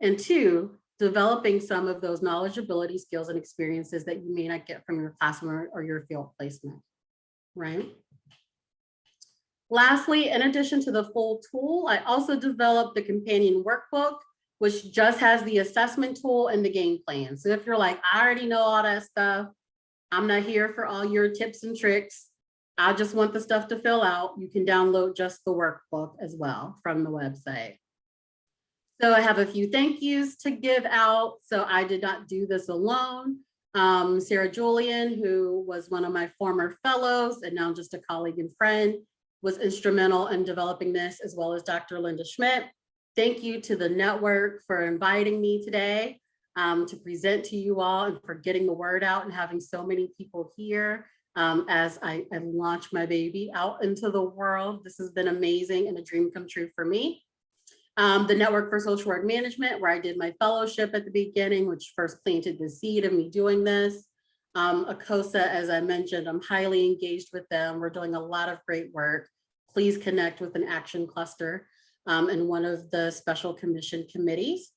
and 2, developing some of those knowledge, ability, skills, and experiences that you may not get from your classroom or your field placement, right? Lastly, in addition to the full tool, I also developed the companion workbook, which just has the assessment tool and the game plan. So if you're like, I already know all that stuff, I'm not here for all your tips and tricks, I just want the stuff to fill out, you can download just the workbook as well from the website. So I have a few thank yous to give out. So I did not do this alone. Sarah Julian, who was one of my former fellows and now just a colleague and friend, was instrumental in developing this, as well as Dr. Linda Schmidt. Thank you to the network for inviting me today to present to you all and for getting the word out and having so many people here as I launch my baby out into the world. This has been amazing and a dream come true for me. The Network for Social Work Management, where I did my fellowship at the beginning, which first planted the seed of me doing this. K.A.S.E, as I mentioned, I'm highly engaged with them. We're doing a lot of great work. Please connect with an action cluster in one of the special commission committees.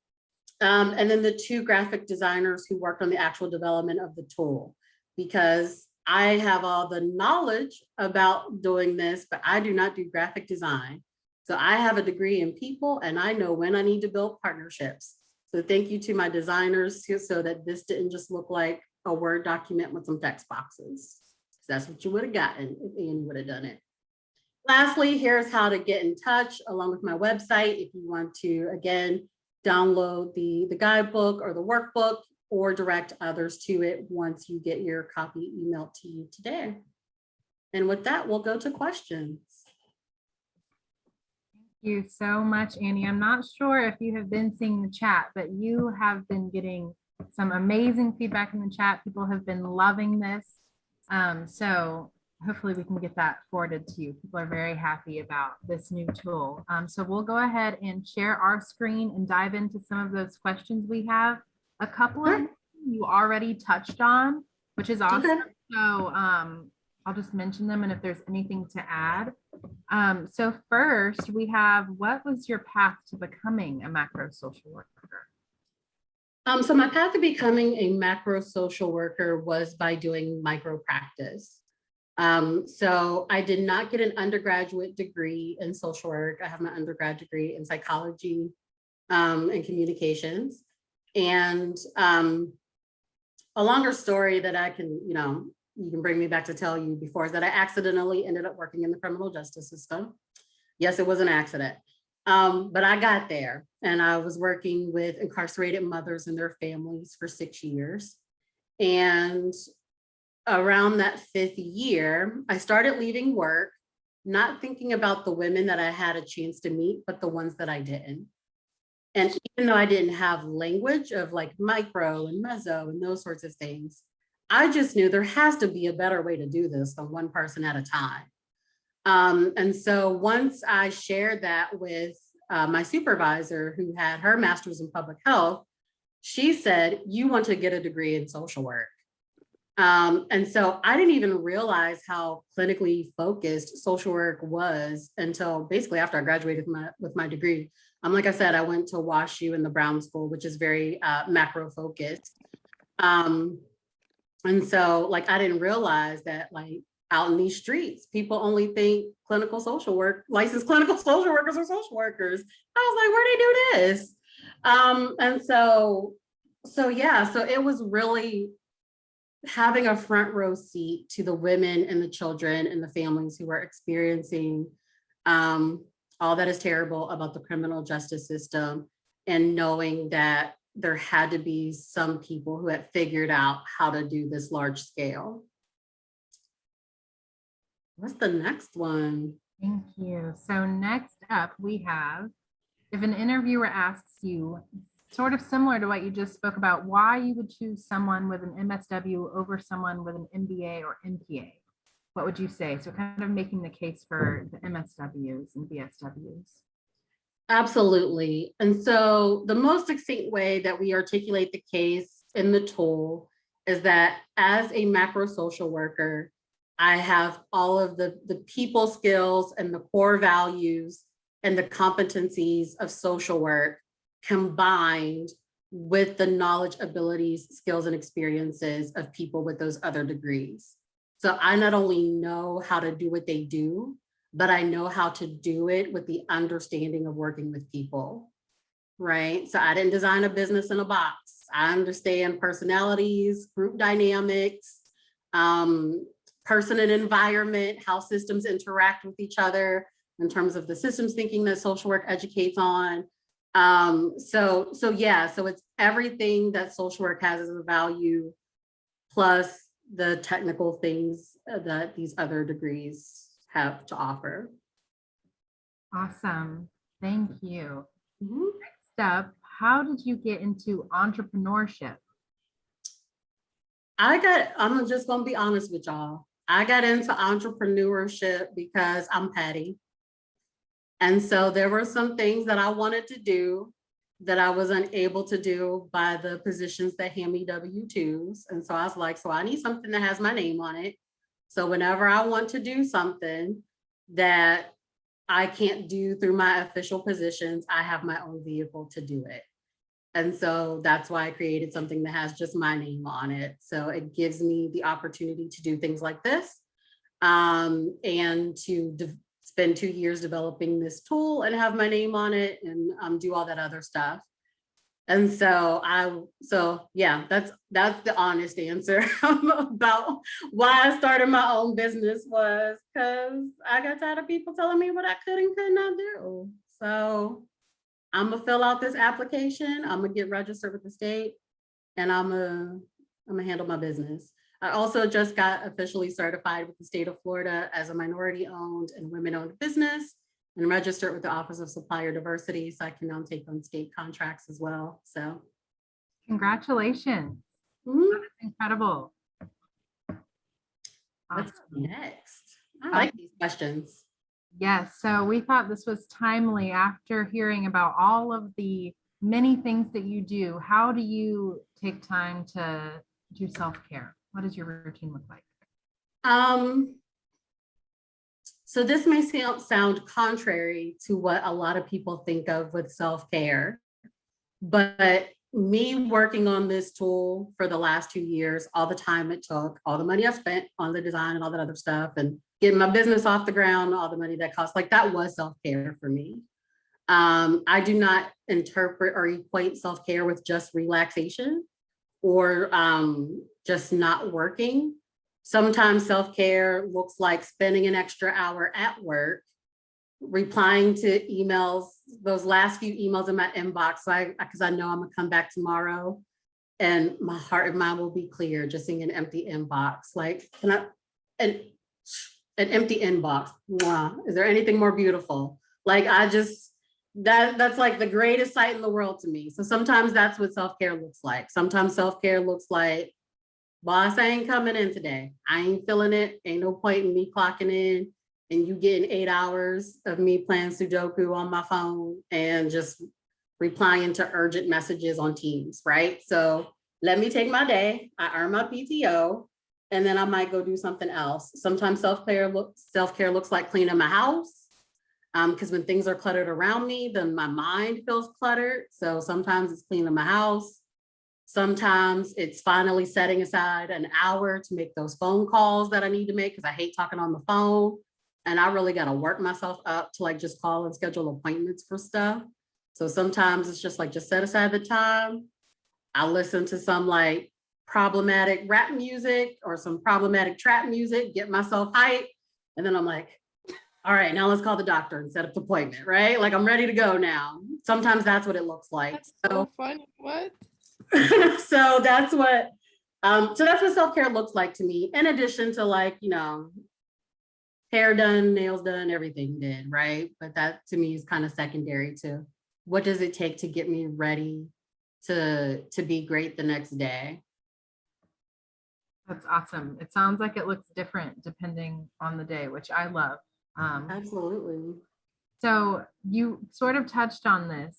And then the 2 graphic designers who worked on the actual development of the tool, because I have all the knowledge about doing this, but I do not do graphic design. So I have a degree in people and I know when I need to build partnerships. So thank you to my designers so that this didn't just look like a Word document with some text boxes. That's what you would have gotten if Annie would have done it. Lastly, here's how to get in touch along with my website if you want to, again, download the guidebook or the workbook or direct others to it once you get your copy emailed to you today. And with that, we'll go to questions. Thank you so much, Annie. I'm not sure if you have been seeing the chat, but you have been getting some amazing feedback in the chat. People have been loving this. So hopefully we can get that forwarded to you. People are very happy about this new tool. So we'll go ahead and share our screen and dive into some of those questions we have. A couple of them you already touched on, which is awesome. Okay. So I'll just mention them and if there's anything to add. So first we have, what was your path to becoming a macro social worker? So my path to becoming a macro social worker was by doing micro practice. So I did not get an undergraduate degree in social work. I have my undergrad degree in psychology and communications. And a longer story that I can, you can bring me back to tell you before, is that I accidentally ended up working in the criminal justice system. Yes, it was an accident. But I got there and I was working with incarcerated mothers and their families for 6 years. And around that 5th year, I started leaving work, not thinking about the women that I had a chance to meet, but the ones that I didn't. And even though I didn't have language of like micro and meso and those sorts of things, I just knew there has to be a better way to do this than one person at a time. And so once I shared that with my supervisor, who had her master's in public health, she said, "You want to get a degree in social work." And so I didn't even realize how clinically focused social work was until basically after I graduated with my degree. Like I said, I went to WashU in the Brown School, which is very macro focused. And so like, I didn't realize that like out in these streets, people only think clinical social work, licensed clinical social workers are social workers. I was like, where they do this? And so yeah, so it was really having a front row seat to the women and the children and the families who were experiencing all that is terrible about the criminal justice system, and knowing that there had to be some people who had figured out how to do this large scale. What's the next one? Thank you. So next up we have, if an interviewer asks you, sort of similar to what you just spoke about, why you would choose someone with an MSW over someone with an MBA or MPA, what would you say? So kind of making the case for the MSWs and BSWs. Absolutely. And so the most succinct way that we articulate the case in the tool is that as a macro social worker, I have all of the people skills and the core values and the competencies of social work combined with the knowledge, abilities, skills, and experiences of people with those other degrees. So I not only know how to do what they do, but I know how to do it with the understanding of working with people, right? So I didn't design a business in a box. I understand personalities, group dynamics, person and environment, how systems interact with each other in terms of the systems thinking that social work educates on. So it's everything that social work has as a value, plus the technical things that these other degrees have to offer. Awesome. Thank you. Mm-hmm. Next up, how did you get into entrepreneurship? I'm just gonna be honest with y'all. I got into entrepreneurship because I'm petty. And so there were some things that I wanted to do that I was unable to do by the positions that hand me W-2s. And so I was like, so I need something that has my name on it. So whenever I want to do something that I can't do through my official positions, I have my own vehicle to do it. And so that's why I created something that has just my name on it. So it gives me the opportunity to do things like this, and to spend 2 years developing this tool and have my name on it, and do all that other stuff. And so yeah, that's the honest answer about why I started my own business, was because I got tired of people telling me what I could and could not do. So I'm gonna fill out this application, I'm gonna get registered with the state, and I'm gonna handle my business. I also just got officially certified with the state of Florida as a minority-owned and women-owned business, and registered with the Office of Supplier Diversity, so I can now take on state contracts as well. So congratulations. mm-hmm. That is incredible. What's Awesome. next? I like these questions. Yes, so we thought this was timely after hearing about all of the many things that you do. How do you take time to do self-care? What does your routine look like? So this may sound contrary to what a lot of people think of with self-care, but me working on this tool for the last 2 years, all the time it took, all the money I spent on the design and all that other stuff, and getting my business off the ground, all the money that cost, like that was self-care for me. I do not interpret or equate self-care with just relaxation or just not working. Sometimes self-care looks like spending an extra hour at work, replying to emails, those last few emails in my inbox, because I know I'm gonna come back tomorrow and my heart and mind will be clear, just seeing an empty inbox. Like, an, an empty inbox. Mwah. Is there anything more beautiful? Like, that's like the greatest sight in the world to me. So sometimes that's what self-care looks like. Sometimes self-care looks like, boss, I ain't coming in today. I ain't feeling it. Ain't no point in me clocking in and you getting 8 hours of me playing Sudoku on my phone and just replying to urgent messages on Teams, right? So let me take my day. I earn my PTO, and then I might go do something else. Sometimes self-care looks like cleaning my house. Because when things are cluttered around me, then my mind feels cluttered. So sometimes it's cleaning my house. Sometimes it's finally setting aside an hour to make those phone calls that I need to make because I hate talking on the phone. And I really got to work myself up to like just call and schedule appointments for stuff. So sometimes it's just like, just set aside the time. I listen to some like problematic rap music or some problematic trap music, get myself hyped. And then I'm like, all right, now let's call the doctor and set up the appointment, right? Like I'm ready to go now. Sometimes that's what it looks like. That's so funny. What? So that's what self-care looks like to me, in addition to like, hair done, nails done, everything did, right? But that to me is kind of secondary to what does it take to get me ready to be great the next day. That's awesome. It sounds like it looks different depending on the day, which I love. Absolutely. So you sort of touched on this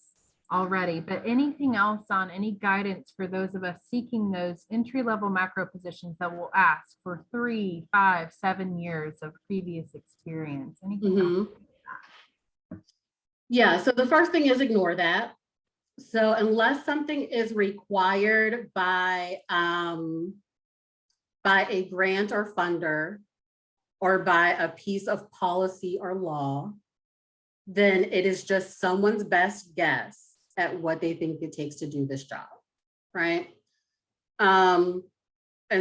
already, but anything else on any guidance for those of us seeking those entry-level macro positions that will ask for 3, 5, 7 years of previous experience? Anything else? Yeah, so the first thing is ignore that. So unless something is required by a grant or funder or by a piece of policy or law, then it is just someone's best guess at what they think it takes to do this job, right? And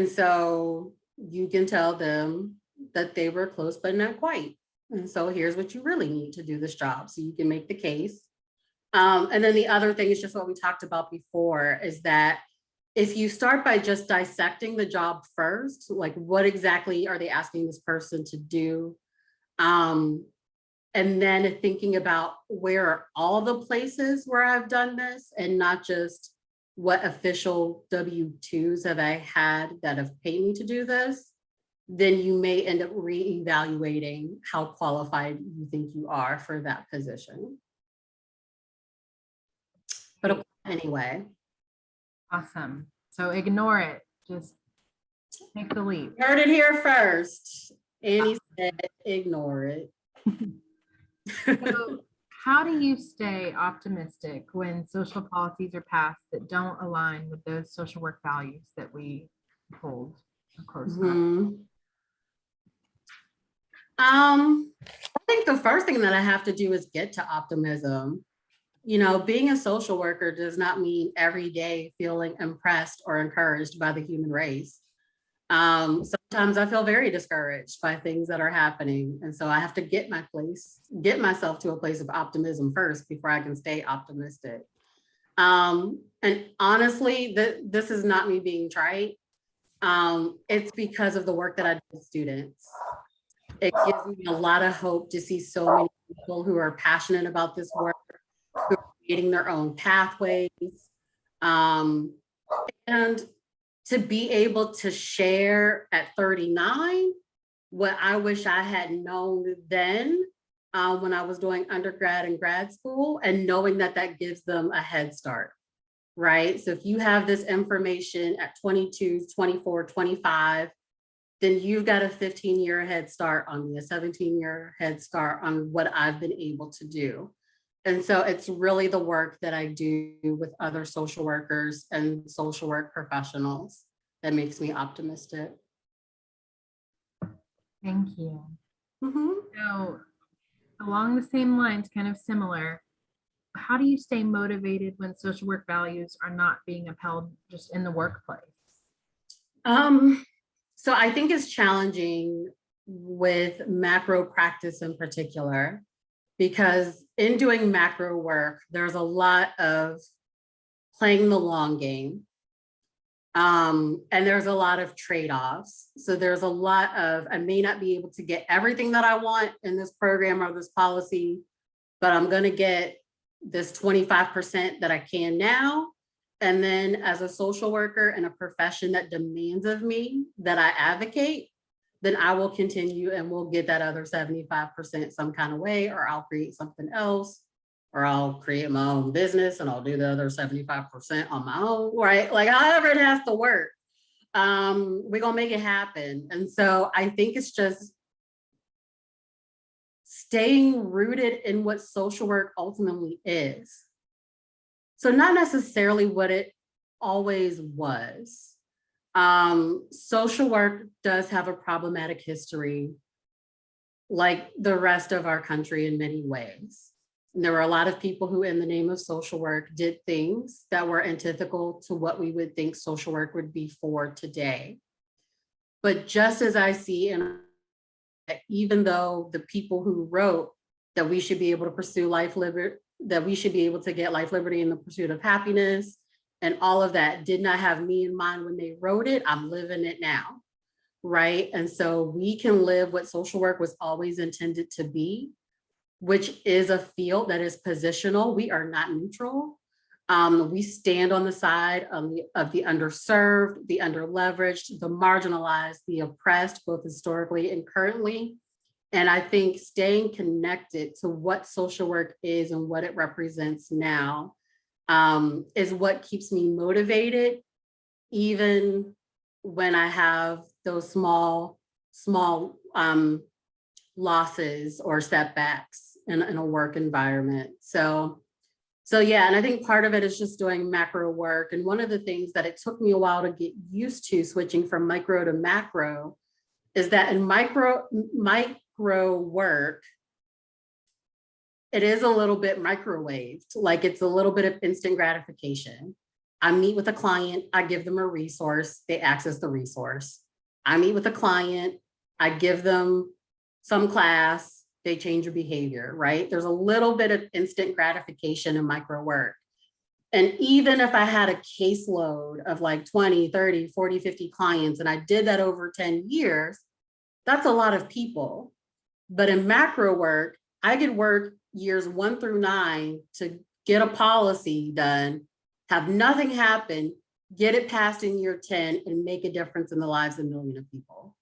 so you can tell them that they were close, but not quite. And so here's what you really need to do this job. So you can make the case. And then the other thing is just what we talked about before, is that if you start by just dissecting the job first, like what exactly are they asking this person to do? And then thinking about where are all the places where I've done this and not just what official W-2s have I had that have paid me to do this, then you may end up reevaluating how qualified you think you are for that position. But anyway. Awesome. So ignore it. Just take the leap. Heard it here first. Annie said, ignore it. So how do you stay optimistic when social policies are passed that don't align with those social work values that we hold close to? I think the first thing that I have to do is get to optimism. Being a social worker does not mean every day feeling impressed or encouraged by the human race. Sometimes I feel very discouraged by things that are happening. And so I have to get myself to a place of optimism first before I can stay optimistic. And honestly, this is not me being trite. It's because of the work that I do with students. It gives me a lot of hope to see so many people who are passionate about this work, who are creating their own pathways. And to be able to share at 39 what I wish I had known then when I was doing undergrad and grad school, and knowing that that gives them a head start, right? So if you have this information at 22, 24, 25, then you've got a 15-year head start on me, a 17-year head start on what I've been able to do. And so it's really the work that I do with other social workers and social work professionals that makes me optimistic. Thank you. So along the same lines, kind of similar, how do you stay motivated when social work values are not being upheld just in the workplace? So I think it's challenging with macro practice in particular, because in doing macro work, there's a lot of playing the long game. And there's a lot of trade-offs. So there's a lot of, I may not be able to get everything that I want in this program or this policy, but I'm going to get this 25% that I can now. And then as a social worker in a profession that demands of me that I advocate, then I will continue and we'll get that other 75% some kind of way, or I'll create something else, or I'll create my own business and I'll do the other 75% on my own, right? Like however it has to work. We're gonna make it happen. And so I think it's just staying rooted in what social work ultimately is. So not necessarily what it always was. Social work does have a problematic history, like the rest of our country in many ways. And there were a lot of people who, in the name of social work, did things that were antithetical to what we would think social work would be for today. But just as I see, and even though the people who wrote that we should be able to pursue life liberty, that we should be able to get life, liberty, and the pursuit of happiness, and all of that did not have me in mind when they wrote it, I'm living it now, right? And so we can live what social work was always intended to be, which is a field that is positional. We are not neutral. We stand on the side of the underserved, the underleveraged, the marginalized, the oppressed, both historically and currently. And I think staying connected to what social work is and what it represents now is what keeps me motivated, even when I have those small losses or setbacks in a work environment. So yeah, and I think part of it is just doing macro work. And one of the things that it took me a while to get used to switching from micro to macro is that in micro work, it is a little bit microwaved, like it's a little bit of instant gratification. I meet with a client, I give them a resource, they access the resource. I meet with a client, I give them some class, they change your behavior, right? There's a little bit of instant gratification in micro work. And even if I had a caseload of like 20, 30, 40, 50 clients, and I did that over 10 years, that's a lot of people. But in macro work, I could work years 1 through 9 to get a policy done, have nothing happen, get it passed in year 10, and make a difference in the lives of millions of people,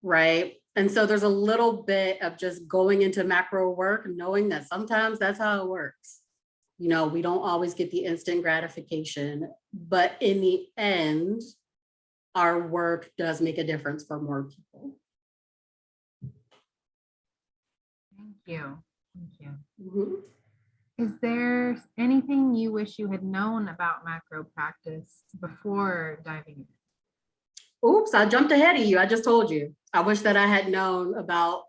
right? And so there's a little bit of just going into macro work and knowing that sometimes that's how it works. You know, we don't always get the instant gratification, but in the end, our work does make a difference for more people. Thank you. Thank you. Mm-hmm. Is there anything you wish you had known about macro practice before diving in? Oops, I jumped ahead of you. I just told you. I wish that I had known about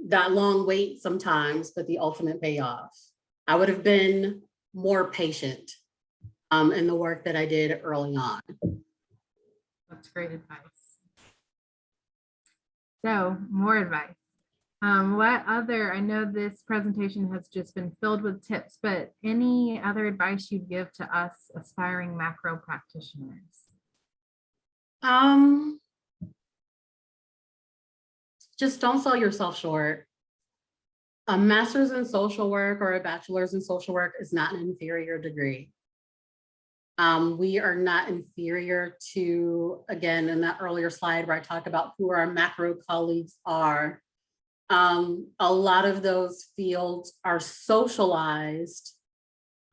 that long wait sometimes, but the ultimate payoff. I would have been more patient in the work that I did early on. That's great advice. So, more advice. What other, I know this presentation has just been filled with tips, but any other advice you'd give to us aspiring macro practitioners? Just don't sell yourself short. A master's in social work or a bachelor's in social work is not an inferior degree. We are not inferior to, again, in that earlier slide where I talked about who our macro colleagues are. A lot of those fields are socialized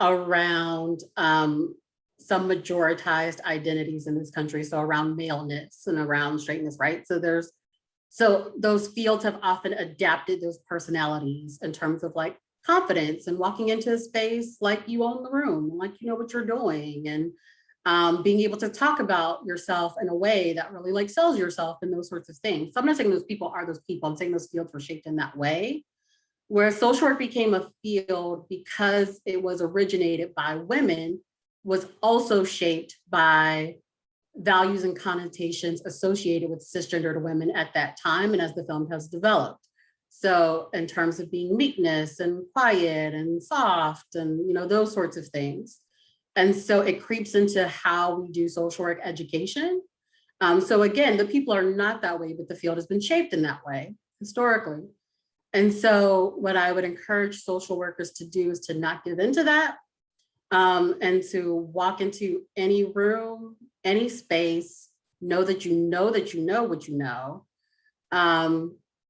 around some majoritized identities in this country. So around maleness and around straightness, right? So those fields have often adapted those personalities in terms of like confidence and walking into a space like you own the room, like you know what you're doing, and being able to talk about yourself in a way that really like sells yourself and those sorts of things. So I'm not saying those people are those people, I'm saying those fields were shaped in that way. Where social work became a field because it was originated by women, was also shaped by values and connotations associated with cisgendered women at that time and as the film has developed. So in terms of being meekness and quiet and soft and, you know, those sorts of things. And so it creeps into how we do social work education. So again, the people are not that way, but the field has been shaped in that way historically. And so what I would encourage social workers to do is to not give into that, and to walk into any room, any space, know that you know that you know what you know,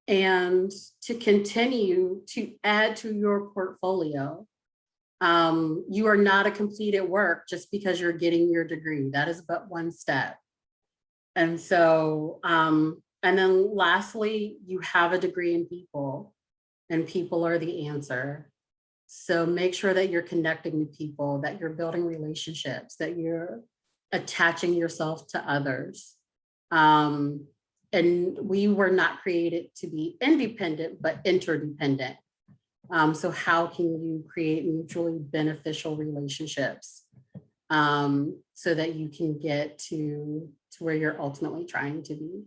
and to continue to add to your portfolio. You are not a completed work just because you're getting your degree. That is but one step. And so, and then lastly, you have a degree in people, and people are the answer. So make sure that you're connecting with people, that you're building relationships, that you're attaching yourself to others. And we were not created to be independent, but interdependent. So how can you create mutually beneficial relationships, so that you can get to where you're ultimately trying to be?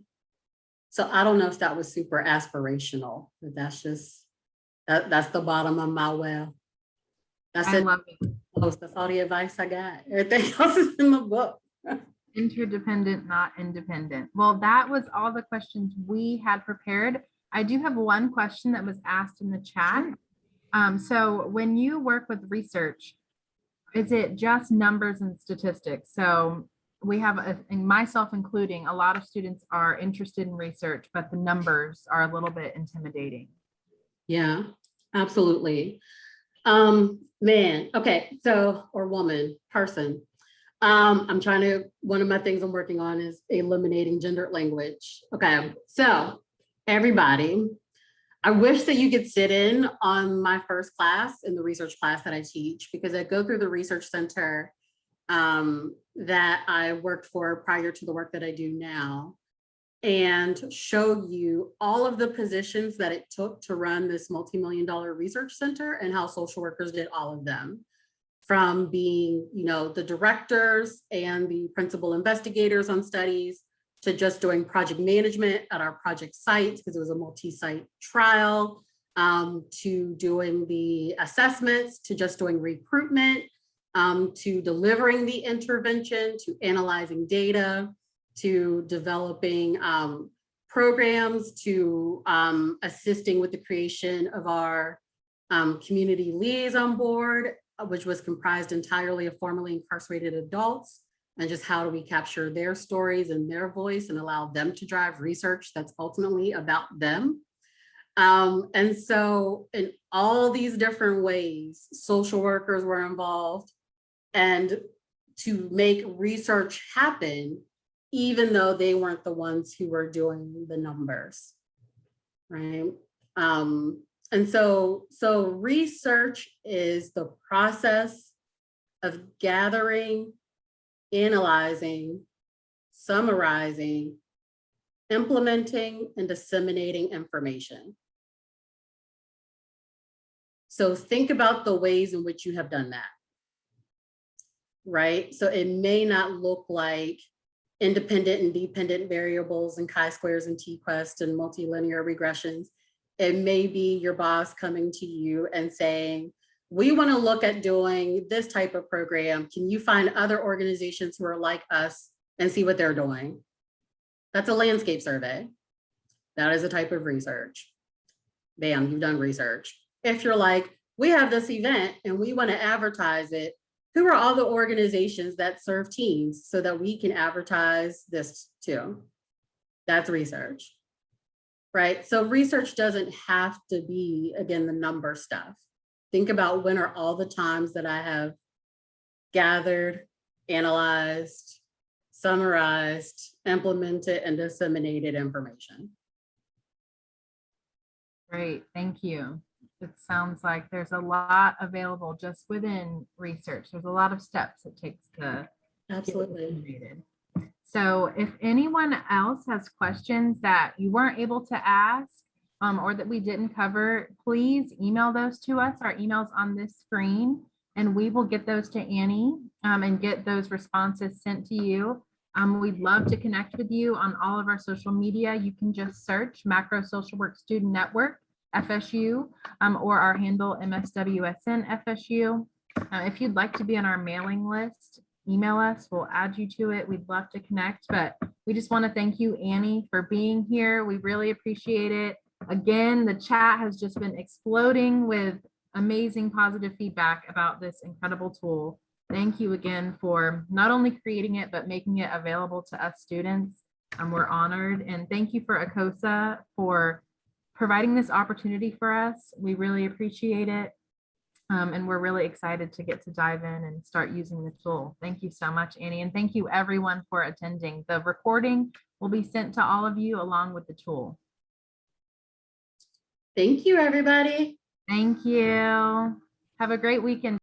So I don't know if that was super aspirational, but that's just, that's the bottom of my well. That's I it. love it. That's all the advice I got. Everything else is in the book. Interdependent, not independent. Well, that was all the questions we had prepared. I do have one question that was asked in the chat. So when you work with research, is it just numbers and statistics? So we have, and myself including, a lot of students are interested in research, but the numbers are a little bit intimidating. Yeah, absolutely. Man, okay, so, or woman, person. I'm trying to, one of my things I'm working on is eliminating gendered language. Okay, so everybody, I wish that you could sit in on my first class in the research class that I teach, because I go through the research center that I worked for prior to the work that I do now, and show you all of the positions that it took to run this multi-million-dollar research center and how social workers did all of them. From being, you know, the directors and the principal investigators on studies, to just doing project management at our project sites, because it was a multi-site trial, to doing the assessments, to just doing recruitment, to delivering the intervention, to analyzing data, to developing programs, to assisting with the creation of our community liaison board, which was comprised entirely of formerly incarcerated adults, and just how do we capture their stories and their voice and allow them to drive research that's ultimately about them. And so in all these different ways, social workers were involved, and to make research happen, even though they weren't the ones who were doing the numbers, right? And so research is the process of gathering, analyzing, summarizing, implementing, and disseminating information. So think about the ways in which you have done that, right? So it may not look like independent and dependent variables and chi-squares and t-quest and multilinear regressions. It may be your boss coming to you and saying, we want to look at doing this type of program. Can you find other organizations who are like us and see what they're doing? That's a landscape survey. That is a type of research. Bam, you've done research. If you're like, we have this event and we want to advertise it, who are all the organizations that serve teens so that we can advertise this too? That's research, right? So research doesn't have to be, again, the number stuff. Think about when are all the times that I have gathered, analyzed, summarized, implemented, and disseminated information. Great, thank you. It sounds like there's a lot available just within research. There's a lot of steps it takes to Absolutely. get created. So if anyone else has questions that you weren't able to ask or that we didn't cover, please email those to us. Our email's on this screen, and we will get those to Annie and get those responses sent to you. We'd love to connect with you on all of our social media. You can just search Macro Social Work Student Network, FSU, or our handle MSWSN FSU. If you'd like to be on our mailing list, email us, we'll add you to it. We'd love to connect, but we just want to thank you, Annie, for being here. We really appreciate it. Again, the chat has just been exploding with amazing positive feedback about this incredible tool. Thank you again for not only creating it, but making it available to us students. We're honored. And thank you for K.A.S.E for providing this opportunity for us. We really appreciate it. And we're really excited to get to dive in and start using the tool. Thank you so much, Annie. And thank you everyone for attending. The recording will be sent to all of you along with the tool. Thank you, everybody. Thank you. Have a great weekend.